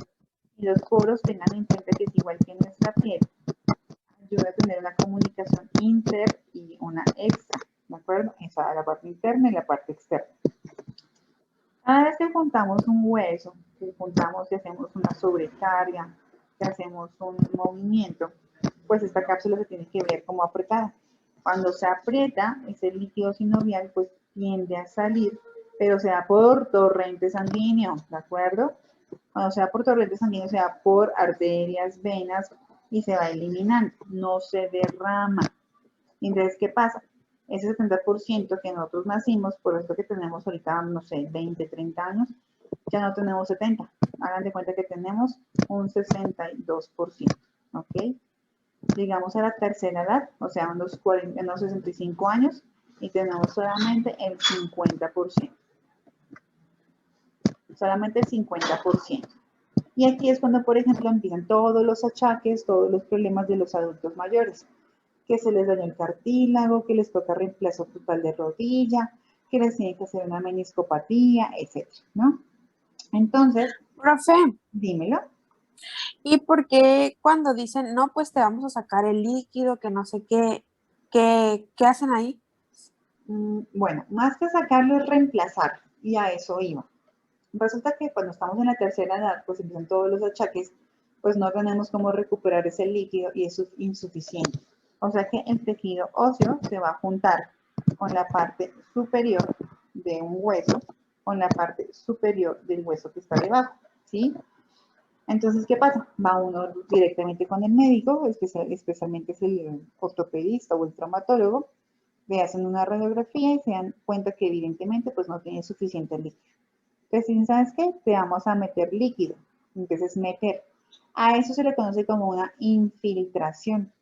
Y los poros, tengan en cuenta que es igual que en nuestra piel, ayuda a tener una comunicación inter y una extra, ¿de acuerdo? Esa es la parte interna y la parte externa. Cada vez que juntamos un hueso, que juntamos y hacemos una sobrecarga, que hacemos un movimiento, pues esta cápsula se tiene que ver como apretada. Cuando se aprieta, ese líquido sinovial pues tiende a salir, pero sea por torrente sanguíneo, ¿de acuerdo? Cuando sea por torrente sanguíneo, sea por arterias, venas y se va eliminando, no se derrama. Entonces, ¿qué pasa? Ese 70% que nosotros nacimos, por esto que tenemos ahorita, no sé, 20, 30 años, ya no tenemos 70. Hagan de cuenta que tenemos un 62%, ¿ok? Llegamos a la tercera edad, o sea, unos 65 años, y tenemos solamente el 50%. Solamente el 50%. Y aquí es cuando, por ejemplo, empiezan todos los achaques, todos los problemas de los adultos mayores, que se les dañó el cartílago, que les toca reemplazo total de rodilla, que les tiene que hacer una meniscopatía, etc., ¿no? Entonces, profe, dímelo. ¿y por qué cuando dicen, no, pues te vamos a sacar el líquido, que no sé qué hacen ahí? Bueno, más que sacarlo es reemplazarlo, y a eso iba. Resulta que cuando estamos en la tercera edad, pues empiezan todos los achaques, pues no tenemos cómo recuperar ese líquido y eso es insuficiente. O sea que el tejido óseo se va a juntar con la parte superior de un hueso, con la parte superior del hueso que está debajo, ¿sí? Entonces, ¿qué pasa? Va uno directamente con el médico, especialmente es el ortopedista o el traumatólogo, le hacen una radiografía y se dan cuenta que evidentemente pues no tiene suficiente líquido. Entonces, ¿sabes qué? Te vamos a meter líquido. Entonces, meter. A eso se le conoce como una infiltración.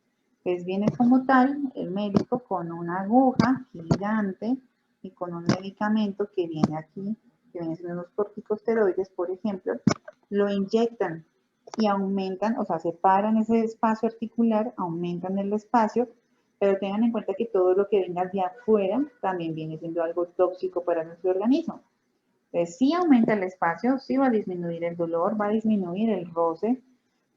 Entonces, viene como tal el médico con una aguja gigante y con un medicamento que viene aquí, que viene siendo unos corticosteroides, por ejemplo, lo inyectan y aumentan, o sea, separan ese espacio articular, aumentan el espacio, pero tengan en cuenta que todo lo que venga de afuera también viene siendo algo tóxico para nuestro organismo. Entonces, sí aumenta el espacio, sí va a disminuir el dolor, va a disminuir el roce,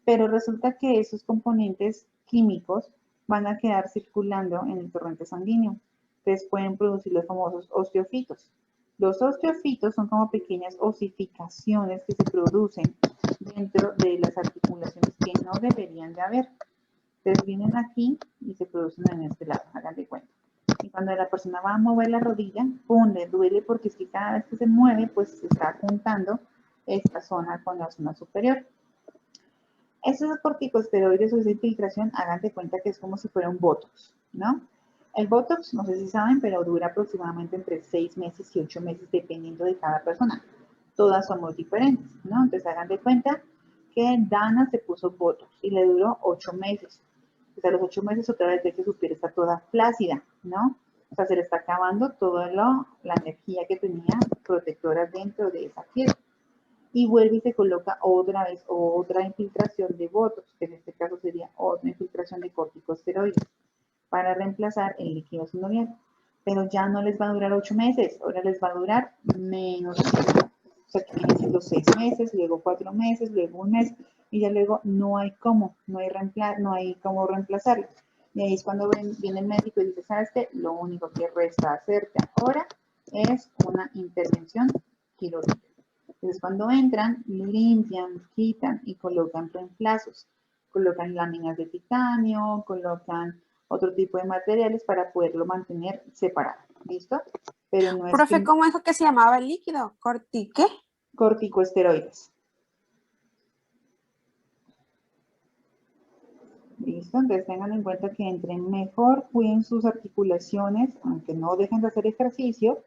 pero resulta que esos componentes químicos van a quedar circulando en el torrente sanguíneo. Entonces pueden producir los famosos osteofitos. Los osteofitos son como pequeñas osificaciones que se producen dentro de las articulaciones que no deberían de haber. Entonces vienen aquí y se producen en este lado, hagan de cuenta. Y cuando la persona va a mover la rodilla, ¡pum!, le duele porque es que cada vez que se mueve, pues se está juntando esta zona con la zona superior. Estos corticosteroides o esa infiltración, hagan de cuenta que es como si fuera un Botox, ¿no? El Botox, no sé si saben, pero dura aproximadamente entre 6 meses y 8 meses dependiendo de cada persona. Todas somos diferentes, ¿no? Entonces hagan de cuenta que Dana se puso Botox y le duró 8 meses. O sea, a los 8 meses otra vez ve que su piel está toda flácida, ¿no? O sea, se le está acabando toda la energía que tenía protectora dentro de esa piel. y vuelve y se coloca otra vez otra infiltración de botox, que en este caso sería otra infiltración de corticosteroides, para reemplazar el líquido sinovial. Pero ya no les va a durar 8 meses, ahora les va a durar menos tiempo. O sea, que vienen siendo 6 meses, luego 4 meses, luego un mes, y ya luego no hay cómo, no hay cómo reemplazarlo. Y ahí es cuando viene el médico y dice, ¿sabes qué? Lo único que resta hacerte ahora es una intervención quirúrgica. Entonces, cuando entran, limpian, quitan y colocan reemplazos. Colocan láminas de titanio, colocan otro tipo de materiales para poderlo mantener separado. ¿Listo? Pero no es Profe, que ¿cómo es que se llamaba el líquido? ¿Corti qué? corticosteroides. ¿Listo? Entonces tengan en cuenta que entre mejor cuiden sus articulaciones, aunque no dejen de hacer ejercicio,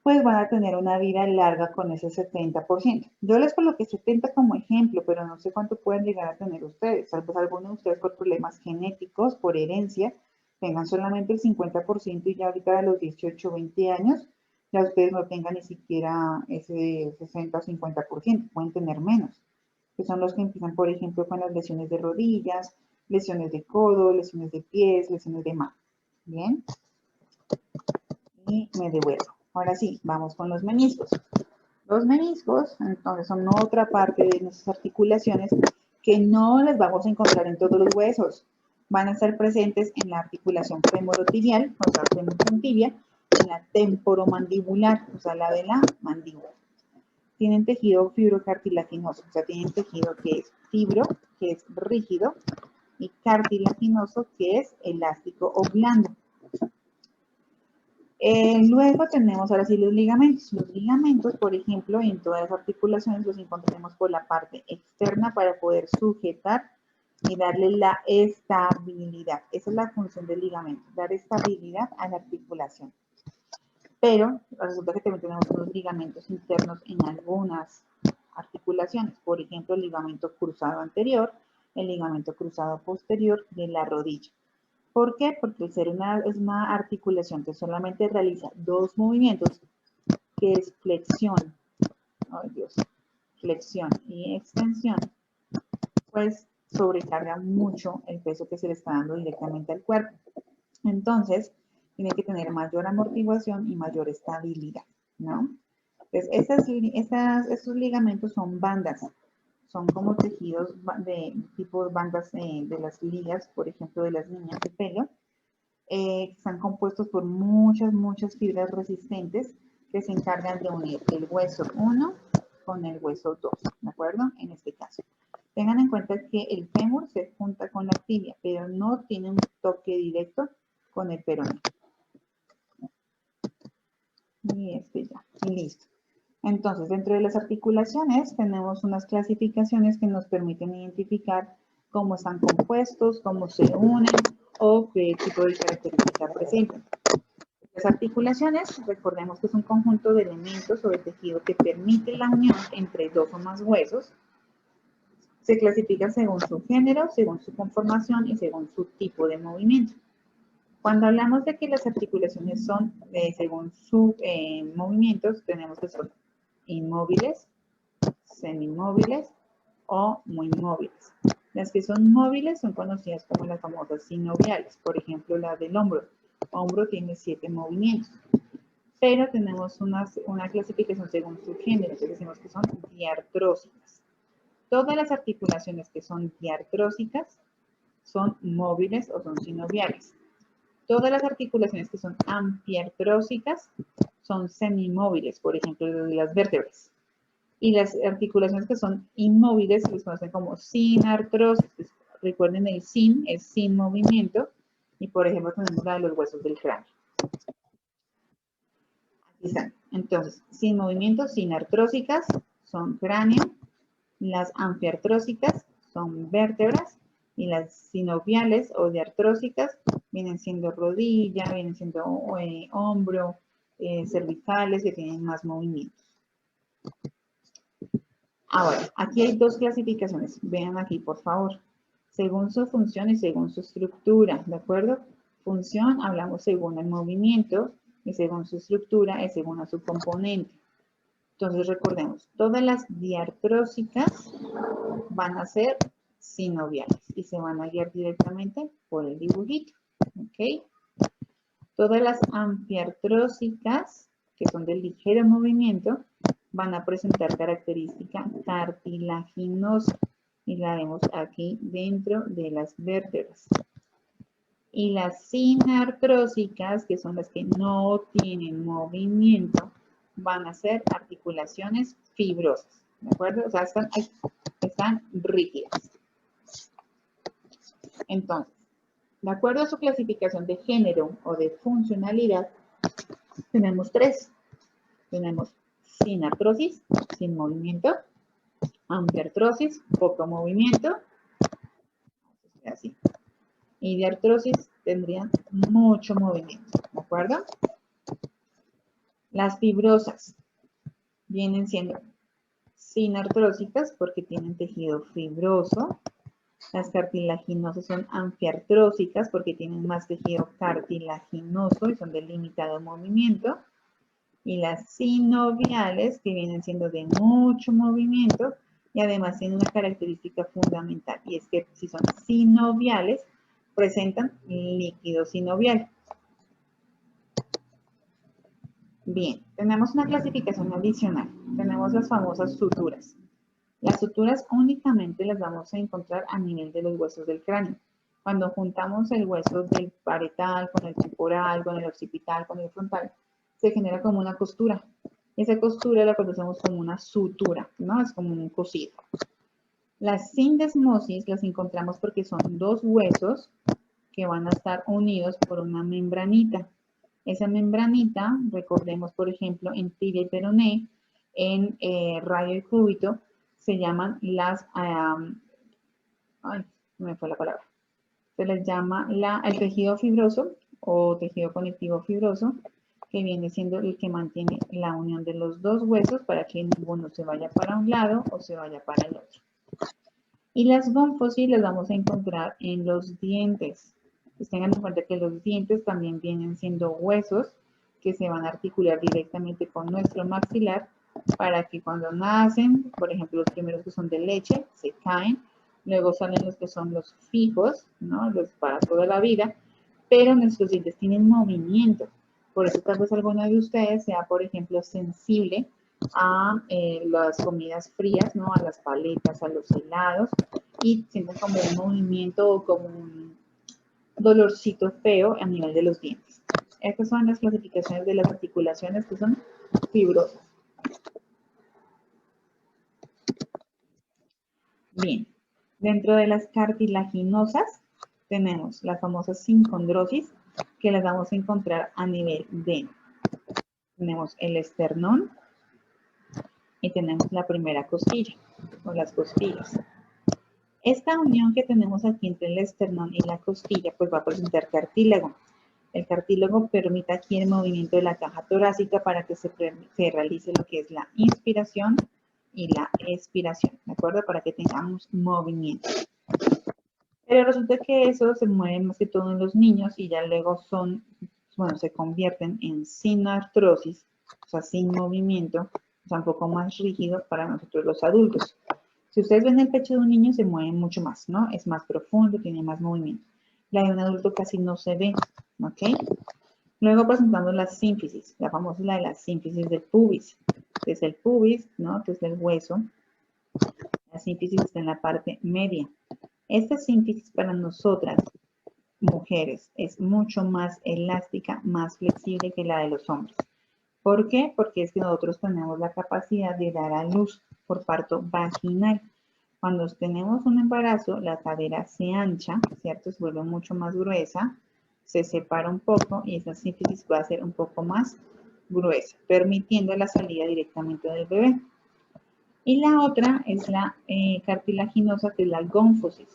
pues van a tener una vida larga con ese 70%. Yo les coloqué 70 como ejemplo, pero no sé cuánto pueden llegar a tener ustedes. Tal vez algunos de ustedes por problemas genéticos, por herencia, tengan solamente el 50% y ya ahorita a los 18 o 20 años, ya ustedes no tengan ni siquiera ese 60 o 50%, pueden tener menos, que son los que empiezan, por ejemplo, con las lesiones de rodillas, lesiones de codo, lesiones de pies, lesiones de mano. Bien, y me devuelvo. Ahora sí, vamos con los meniscos. Los meniscos, entonces, son otra parte de nuestras articulaciones que no las vamos a encontrar en todos los huesos. Van a estar presentes en la articulación femorotibial, o sea, femorotibia, en la temporomandibular, o sea, la de la mandíbula. Tienen tejido fibrocartilaginoso, o sea, tienen tejido que es fibro, que es rígido, y cartilaginoso, que es elástico o blando. Luego tenemos ahora sí los ligamentos. Los ligamentos, por ejemplo, en todas las articulaciones los encontramos por la parte externa para poder sujetar y darle la estabilidad. Esa es la función del ligamento, dar estabilidad a la articulación. Pero resulta que también tenemos unos ligamentos internos en algunas articulaciones. Por ejemplo, el ligamento cruzado anterior, el ligamento cruzado posterior de la rodilla. ¿Por qué? Porque el ser es una articulación que solamente realiza dos movimientos, que es flexión, oh Dios, flexión y extensión, pues sobrecarga mucho el peso que se le está dando directamente al cuerpo. Entonces, tiene que tener mayor amortiguación y mayor estabilidad, ¿no? Entonces, estos ligamentos son bandas, son como tejidos de tipo bandas de las ligas, por ejemplo, de las niñas de pelo, están compuestos por muchas fibras resistentes que se encargan de unir el hueso 1 con el hueso 2, ¿de acuerdo? En este caso. Tengan en cuenta que el fémur se junta con la tibia, pero no tiene un toque directo con el peroné. Y ya, y listo. Entonces, dentro de las articulaciones tenemos unas clasificaciones que nos permiten identificar cómo están compuestos, cómo se unen o qué tipo de características presentan. Las articulaciones, recordemos que es un conjunto de elementos o de tejido que permite la unión entre dos o más huesos. Se clasifican según su género, según su conformación y según su tipo de movimiento. Cuando hablamos de que las articulaciones son según sus movimientos, tenemos que son inmóviles, semimóviles o muy móviles. Las que son móviles son conocidas como las famosas sinoviales, por ejemplo la del hombro. Hombro tiene 7 movimientos, pero tenemos una clasificación según su género, que decimos que son diartrósicas. Todas las articulaciones que son diartrósicas son móviles o son sinoviales. Todas las articulaciones que son amfiartrósicas son semimóviles, por ejemplo, de las vértebras. Y las articulaciones que son inmóviles se les conocen como sinartrosis. Recuerden, el sin es sin movimiento. Y por ejemplo, tenemos la de los huesos del cráneo. Aquí están. Entonces, sin movimiento, sinartrósicas son cráneo. Las amfiartrósicas son vértebras. Y las sinoviales o diartrósicas vienen siendo rodilla, vienen siendo hombro, cervicales, que tienen más movimientos. Ahora, aquí hay dos clasificaciones. Vean aquí, por favor. Según su función y según su estructura, ¿de acuerdo? Función, hablamos según el movimiento, y según su estructura es según a su componente. Entonces recordemos, todas las diartrósicas van a ser sinoviales y se van a guiar directamente por el dibujito, ¿ok? Todas las anfiartrósicas, que son de ligero movimiento, van a presentar característica cartilaginosa y la vemos aquí dentro de las vértebras. Y las sinartrósicas, que son las que no tienen movimiento, van a ser articulaciones fibrosas, ¿de acuerdo? O sea, están rígidas. Entonces, de acuerdo a su clasificación de género o de funcionalidad, tenemos tres. Tenemos sinartrosis, sin movimiento, anfiartrosis, poco movimiento, así. Y diartrosis tendrían mucho movimiento, ¿de acuerdo? Las fibrosas vienen siendo sinartrósicas porque tienen tejido fibroso. Las cartilaginosas son anfiartrósicas porque tienen más tejido cartilaginoso y son de limitado movimiento. Y las sinoviales, que vienen siendo de mucho movimiento y además tienen una característica fundamental, y es que si son sinoviales, presentan líquido sinovial. Bien, tenemos una clasificación adicional. Tenemos las famosas suturas. Las suturas únicamente las vamos a encontrar a nivel de los huesos del cráneo. Cuando juntamos el hueso del parietal con el temporal, con el occipital, con el frontal, se genera como una costura. Esa costura la conocemos como una sutura, ¿no? Es como un cosido. Las sindesmosis las encontramos porque son dos huesos que van a estar unidos por una membranita. Esa membranita, recordemos por ejemplo en tibia y peroné, en radio y cúbito, se llaman las, ay, me fue la palabra, se les llama el tejido fibroso o tejido conectivo fibroso, que viene siendo el que mantiene la unión de los dos huesos para que ninguno se vaya para un lado o se vaya para el otro. Y las gónfosis las vamos a encontrar en los dientes. Pues tengan en cuenta que los dientes también vienen siendo huesos que se van a articular directamente con nuestro maxilar para que cuando nacen, por ejemplo, los primeros que son de leche, se caen, luego salen los que son los fijos, ¿no? Los para toda la vida, pero nuestros dientes tienen movimiento. Por eso tal vez alguno de ustedes sea, por ejemplo, sensible a las comidas frías, ¿no? A las paletas, a los helados, y sienten como un movimiento o como un dolorcito feo a nivel de los dientes. Estas son las clasificaciones de las articulaciones que son fibrosas. Bien, dentro de las cartilaginosas tenemos las famosas sincondrosis, que las vamos a encontrar a nivel de, tenemos el esternón y tenemos la primera costilla, o las costillas. Esta unión que tenemos aquí entre el esternón y la costilla, pues va a presentar cartílago. El cartílago permite aquí el movimiento de la caja torácica para que se realice lo que es la inspiración y la expiración, ¿de acuerdo? Para que tengamos movimiento. Pero resulta que eso se mueve más que todo en los niños y ya luego se convierten en sinartrosis, o sea, sin movimiento, o sea, un poco más rígido para nosotros los adultos. Si ustedes ven el pecho de un niño, se mueve mucho más, ¿no? Es más profundo, tiene más movimiento. La de un adulto casi no se ve, ¿ok? Luego presentamos la sínfisis, la famosa de la sínfisis del pubis, que es el pubis, ¿no? Que es el hueso. La sínfisis está en la parte media. Esta sínfisis para nosotras, mujeres, es mucho más elástica, más flexible que la de los hombres. ¿Por qué? Porque es que nosotros tenemos la capacidad de dar a luz por parto vaginal. Cuando tenemos un embarazo, la cadera se ancha, ¿cierto? Se vuelve mucho más gruesa, se separa un poco y esa sínfisis va a ser un poco más gruesa, permitiendo la salida directamente del bebé. Y la otra es la cartilaginosa, que es la gónfosis.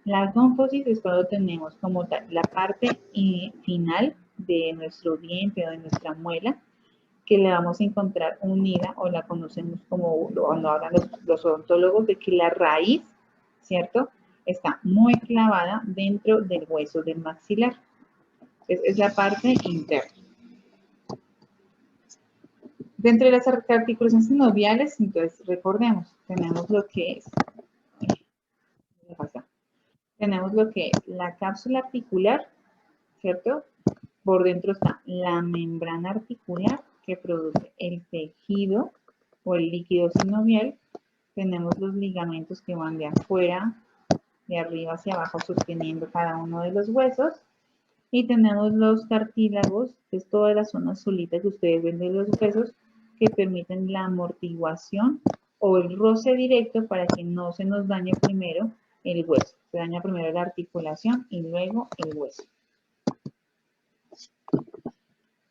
La gónfosis es cuando tenemos como la parte final de nuestro diente o de nuestra muela, que le vamos a encontrar unida, o la conocemos como, cuando hablan los odontólogos, de que la raíz, ¿cierto?, está muy clavada dentro del hueso del maxilar. Es la parte interna. Dentro de las articulaciones sinoviales, entonces recordemos, tenemos lo que es, tenemos lo que es la cápsula articular, ¿cierto? Por dentro está la membrana articular que produce el tejido o el líquido sinovial. Tenemos los ligamentos que van de afuera, de arriba hacia abajo, sosteniendo cada uno de los huesos. Y tenemos los cartílagos, que es toda la zona azulita que ustedes ven de los huesos, que permiten la amortiguación o el roce directo para que no se nos dañe primero el hueso. Se daña primero la articulación y luego el hueso.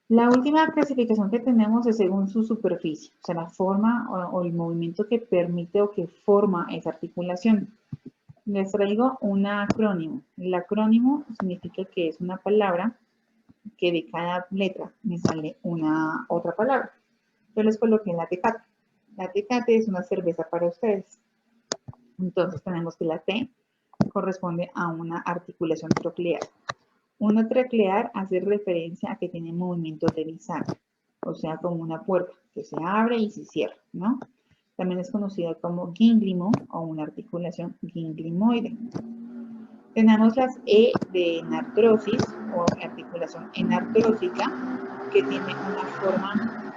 La última clasificación que tenemos es según su superficie, o sea, la forma o el movimiento que permite o que forma esa articulación. Les traigo un acrónimo. El acrónimo significa que es una palabra que de cada letra me sale una otra palabra. Yo les coloqué la Tecate. La Tecate es una cerveza para ustedes. Entonces tenemos que la T corresponde a una articulación troclear. Una troclear hace referencia a que tiene movimiento de bisagra, o sea, como una puerta que se abre y se cierra, ¿no? También es conocida como gínglimo o una articulación gínglimoide. Tenemos las E de enartrosis o articulación enartrósica, que tiene una forma,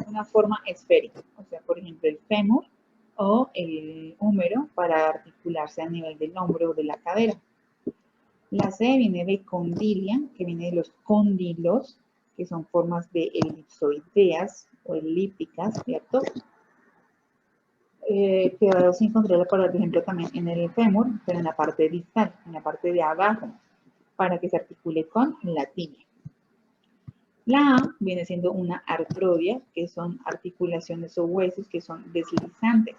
una forma esférica, o sea, por ejemplo, el fémur o el húmero para articularse a nivel del hombro o de la cadera. La C viene de condilia, que viene de los cóndilos, que son formas de elipsoideas o elípticas, ¿cierto? Que vas a encontrar, por ejemplo, también en el fémur, pero en la parte distal, en la parte de abajo, para que se articule con la tibia. La A viene siendo una artrodia, que son articulaciones o huesos que son deslizantes,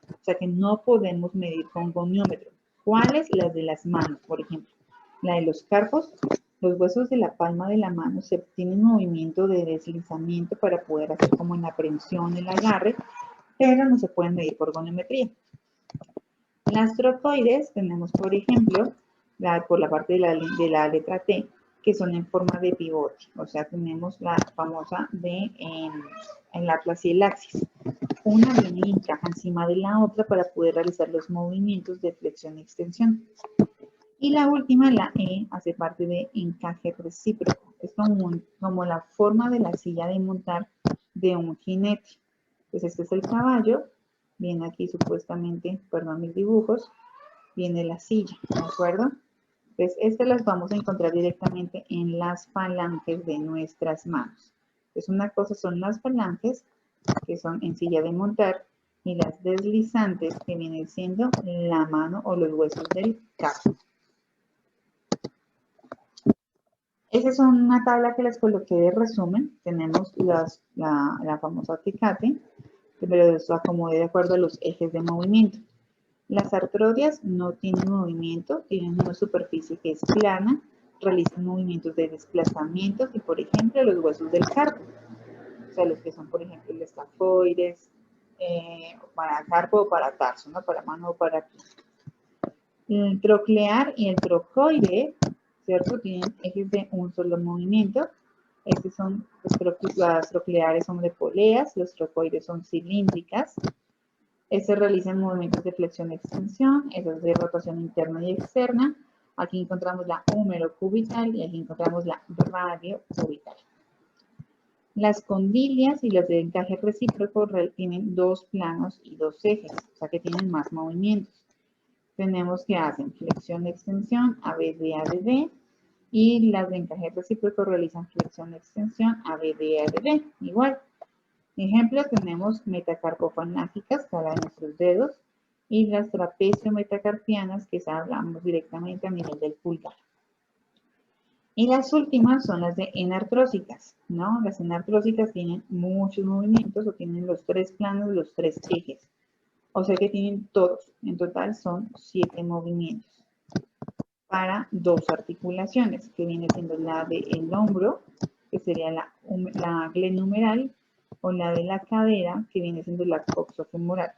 o sea que no podemos medir con goniómetro. ¿Cuáles? Las de las manos, por ejemplo. La de los carpos, los huesos de la palma de la mano se tienen movimiento de deslizamiento para poder hacer como en la prensión, el agarre, pero no se pueden medir por goniometría. Las trocoides tenemos, por ejemplo, por la parte de la letra T, que son en forma de pivote, o sea, tenemos la famosa de en la Atlas y el Axis. Una viene y encaja encima de la otra para poder realizar los movimientos de flexión y extensión. Y la última, la E, hace parte de encaje recíproco. Es como la forma de la silla de montar de un jinete. Pues este es el caballo, viene aquí supuestamente, perdón mis dibujos, viene la silla, ¿de acuerdo? Entonces, estas las vamos a encontrar directamente en las falanges de nuestras manos. Entonces, una cosa son las falanges, que son en silla de montar, y las deslizantes, que vienen siendo la mano o los huesos del carpo. Esa es una tabla que les coloqué de resumen. Tenemos la famosa Tecate, pero eso acomode de acuerdo a los ejes de movimiento. Las artrodias no tienen movimiento, tienen una superficie que es plana, realizan movimientos de desplazamiento, y por ejemplo los huesos del carpo, o sea, los que son por ejemplo el estafoides, para carpo o para tarso, ¿no? Para mano o para pie. El troclear y el trocoide, ¿cierto? Tienen ejes de un solo movimiento. Estos son, las trocleares son de poleas, los trocoides son cilíndricas. Se realizan movimientos de flexión y extensión, esas de rotación interna y externa. Aquí encontramos la húmero-cubital y aquí encontramos la radio-cubital. Las condilias y las de encaje recíproco tienen dos planos y dos ejes, o sea que tienen más movimientos. Tenemos que hacen flexión y extensión, ABD, ABD, y las de encaje recíproco realizan flexión y extensión, ABD, ABD, igual. Ejemplo, tenemos metacarpofalángicas, que hablan de nuestros dedos, y las trapecio-metacarpianas, que hablamos directamente a nivel del pulgar. Y las últimas son las de enartrósicas, ¿no? Las enartrósicas tienen muchos movimientos o tienen los tres planos, los tres ejes. O sea que tienen todos. En total son 7 movimientos para dos articulaciones, que viene siendo la del hombro, que sería la glenohumeral, o la de la cadera, que viene siendo la coxofemoral,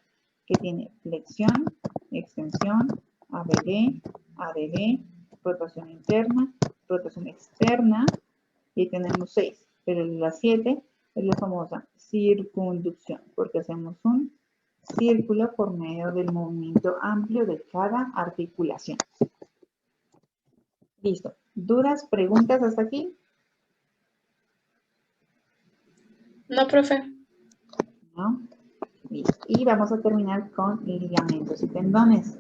que tiene flexión, extensión, ABD, ADB, rotación interna, rotación externa y tenemos 6, pero la 7 es la famosa circunducción, porque hacemos un círculo por medio del movimiento amplio de cada articulación. Listo. ¿Dudas, preguntas hasta aquí? No, profe. ¿No? Listo. Y vamos a terminar con ligamentos y tendones.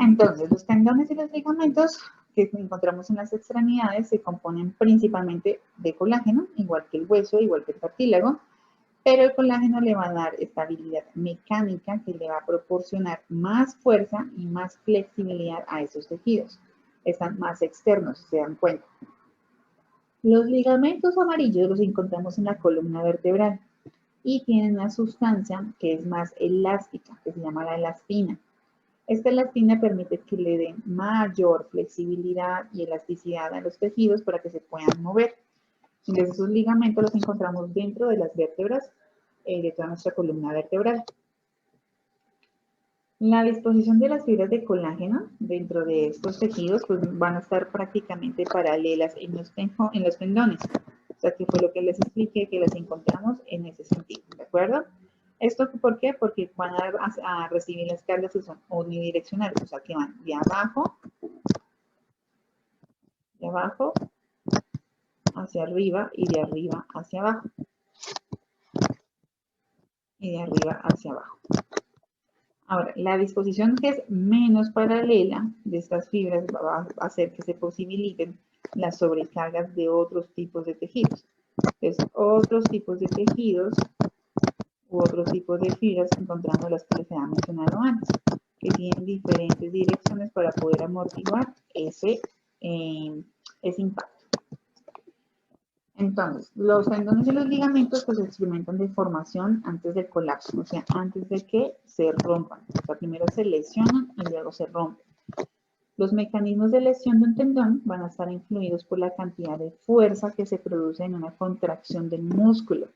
Entonces, los tendones y los ligamentos que encontramos en las extremidades se componen principalmente de colágeno, igual que el hueso, igual que el cartílago, pero el colágeno le va a dar estabilidad mecánica que le va a proporcionar más fuerza y más flexibilidad a esos tejidos. Están más externos, si se dan cuenta. Los ligamentos amarillos los encontramos en la columna vertebral y tienen una sustancia que es más elástica, que se llama la elastina. Esta elastina permite que le den mayor flexibilidad y elasticidad a los tejidos para que se puedan mover. Entonces, esos ligamentos los encontramos dentro de las vértebras de toda nuestra columna vertebral. La disposición de las fibras de colágeno dentro de estos tejidos pues, van a estar prácticamente paralelas en los tendones. O sea, que fue lo que les expliqué, que las encontramos en ese sentido, ¿de acuerdo? ¿Esto por qué? Porque van a recibir las cargas que son unidireccionales, o sea, que van de abajo hacia arriba y de arriba hacia abajo. Y de arriba hacia abajo. Ahora, la disposición que es menos paralela de estas fibras va a hacer que se posibiliten las sobrecargas de otros tipos de tejidos. Entonces, otros tipos de tejidos u otros tipos de fibras encontramos las que les había mencionado antes, que tienen diferentes direcciones para poder amortiguar ese impacto. Entonces, los tendones y los ligamentos pues, se experimentan de formación antes del colapso, o sea, antes de que se rompan. O sea, primero se lesionan y luego se rompen. Los mecanismos de lesión de un tendón van a estar influidos por la cantidad de fuerza que se produce en una contracción del músculo,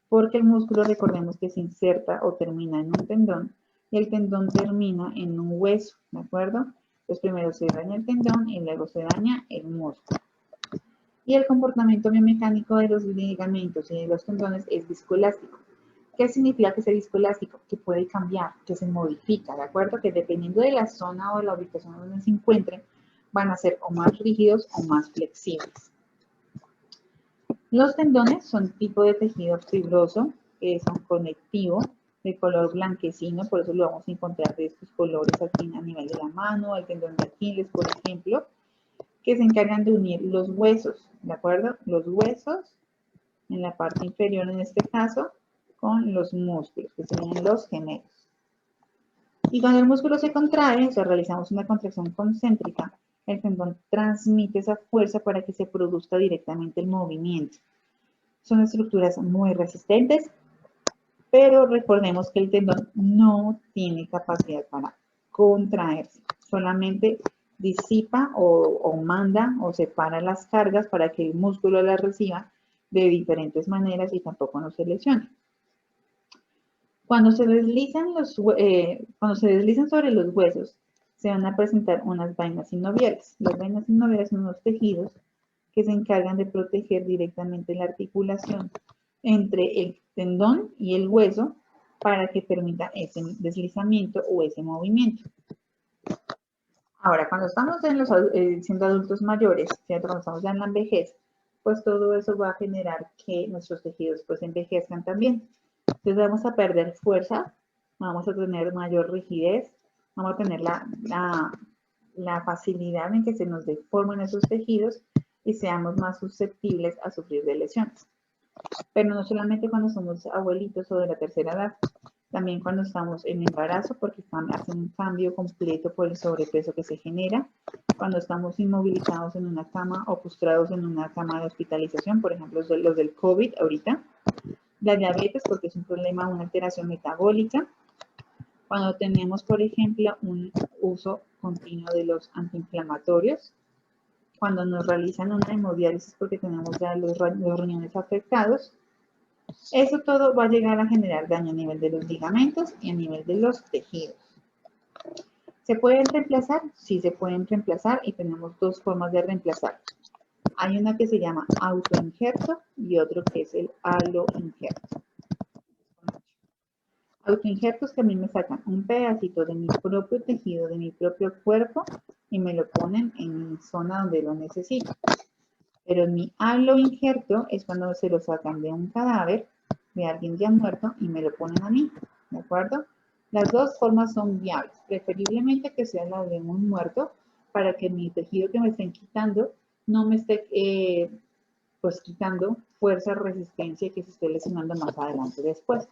porque el músculo, recordemos que se inserta o termina en un tendón y el tendón termina en un hueso, ¿de acuerdo? Entonces, primero se daña el tendón y luego se daña el músculo. Y el comportamiento biomecánico de los ligamentos y de los tendones es viscoelástico. ¿Qué significa que sea viscoelástico? Que puede cambiar, que se modifica, ¿de acuerdo? Que dependiendo de la zona o de la ubicación donde se encuentren, van a ser o más rígidos o más flexibles. Los tendones son tipo de tejido fibroso, que son conectivo, de color blanquecino, por eso lo vamos a encontrar de estos colores aquí a nivel de la mano, el tendón de Aquiles, por ejemplo, que se encargan de unir los huesos, ¿de acuerdo? Los huesos en la parte inferior, en este caso, con los músculos, que serían los gemelos. Y cuando el músculo se contrae, o sea, realizamos una contracción concéntrica, el tendón transmite esa fuerza para que se produzca directamente el movimiento. Son estructuras muy resistentes, pero recordemos que el tendón no tiene capacidad para contraerse, solamente disipa o manda o separa las cargas para que el músculo las reciba de diferentes maneras y tampoco no se lesione. Cuando se deslizan sobre los huesos, se van a presentar unas vainas sinoviales. Las vainas sinoviales son unos tejidos que se encargan de proteger directamente la articulación entre el tendón y el hueso para que permita ese deslizamiento o ese movimiento. Ahora, cuando estamos siendo adultos mayores, ¿cierto? Cuando estamos ya en la vejez, pues todo eso va a generar que nuestros tejidos pues envejezcan también. Entonces vamos a perder fuerza, vamos a tener mayor rigidez, vamos a tener la facilidad en que se nos deformen esos tejidos y seamos más susceptibles a sufrir de lesiones. Pero no solamente cuando somos abuelitos o de la tercera edad, también cuando estamos en embarazo, porque hace un cambio completo por el sobrepeso que se genera, cuando estamos inmovilizados en una cama o postrados en una cama de hospitalización, por ejemplo, los del COVID ahorita, la diabetes, porque es un problema, una alteración metabólica, cuando tenemos, por ejemplo, un uso continuo de los antiinflamatorios, cuando nos realizan una hemodiálisis porque tenemos ya los riñones afectados, eso todo va a llegar a generar daño a nivel de los ligamentos y a nivel de los tejidos. ¿Se pueden reemplazar? Sí, se pueden reemplazar y tenemos dos formas de reemplazar. Hay una que se llama autoinjerto y otro que es el aloinjerto. Autoinjertos que a mí me sacan un pedacito de mi propio tejido, de mi propio cuerpo y me lo ponen en mi zona donde lo necesito. Pero mi aloinjerto es cuando se lo sacan de un cadáver, de alguien ya muerto y me lo ponen a mí, ¿de acuerdo? Las dos formas son viables, preferiblemente que sea la de un muerto para que mi tejido que me estén quitando no me esté pues quitando fuerza, resistencia que se esté lesionando más adelante después.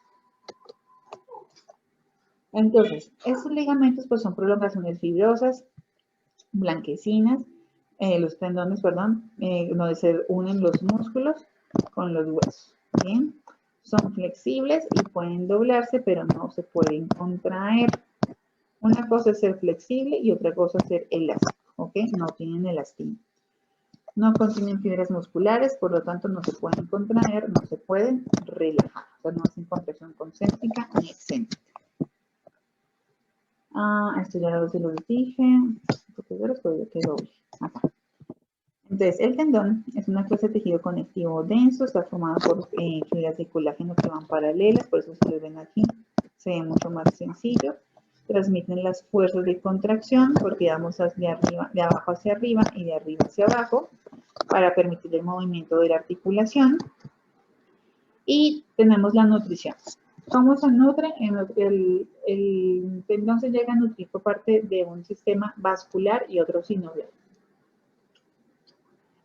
Entonces, estos ligamentos pues son prolongaciones fibrosas, blanquecinas, los tendones, perdón, donde se unen los músculos con los huesos, ¿bien? Son flexibles y pueden doblarse, pero no se pueden contraer. Una cosa es ser flexible y otra cosa es ser elástico, ¿ok? No tienen elastina. No contienen fibras musculares, por lo tanto no se pueden contraer, no se pueden relajar. O sea, no hacen contracción concéntrica ni excéntrica. Esto ya se los dije. Acá. Entonces, el tendón es una clase de tejido conectivo denso, está formado por fibras de colágeno que van paralelas, por eso se lo ven aquí, se ve mucho más sencillo. Transmiten las fuerzas de contracción porque vamos de abajo hacia arriba y de arriba hacia abajo para permitir el movimiento de la articulación. Y tenemos la nutrición. ¿Cómo se nutre? El tendón se llega a nutrir por parte de un sistema vascular y otro sinovial.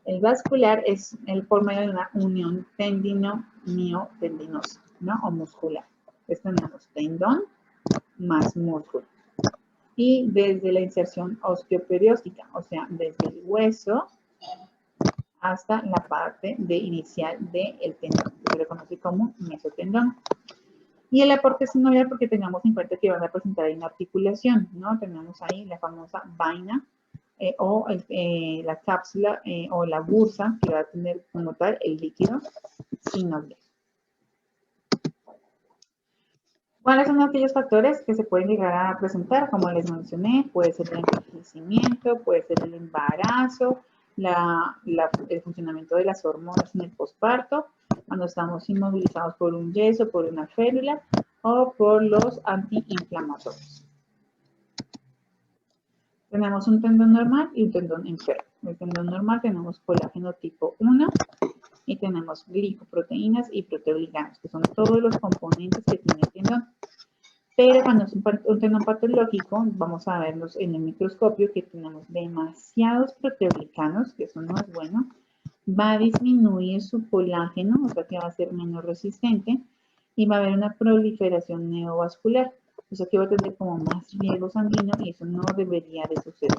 El vascular es por medio de una unión tendino-miotendinosa, ¿no? O muscular. Entonces tenemos tendón más músculo. Y desde la inserción osteoperióstica, o sea, desde el hueso hasta la parte inicial del tendón, que se le conoce como mesotendón. Y el aporte sinovial porque tengamos en cuenta que van a presentar ahí una articulación, ¿no? Tenemos ahí la famosa vaina o la cápsula o la bursa que va a tener como tal el líquido sinovial. ¿Cuáles son aquellos factores que se pueden llegar a presentar? Como les mencioné, puede ser el envejecimiento, puede ser el embarazo, el funcionamiento de las hormonas en el posparto, cuando estamos inmovilizados por un yeso, por una férula o por los antiinflamatorios. Tenemos un tendón normal y un tendón enfermo. El tendón normal tenemos colágeno tipo 1 y tenemos glicoproteínas y proteoglicanos, que son todos los componentes que tiene el tendón. Pero cuando es un tendón patológico, vamos a verlos en el microscopio que tenemos demasiados proteoglicanos, que eso no es bueno. Va a disminuir su colágeno, o sea que va a ser menos resistente, y va a haber una proliferación neovascular. O sea que va a tener como más riego sanguíneo y eso no debería de suceder.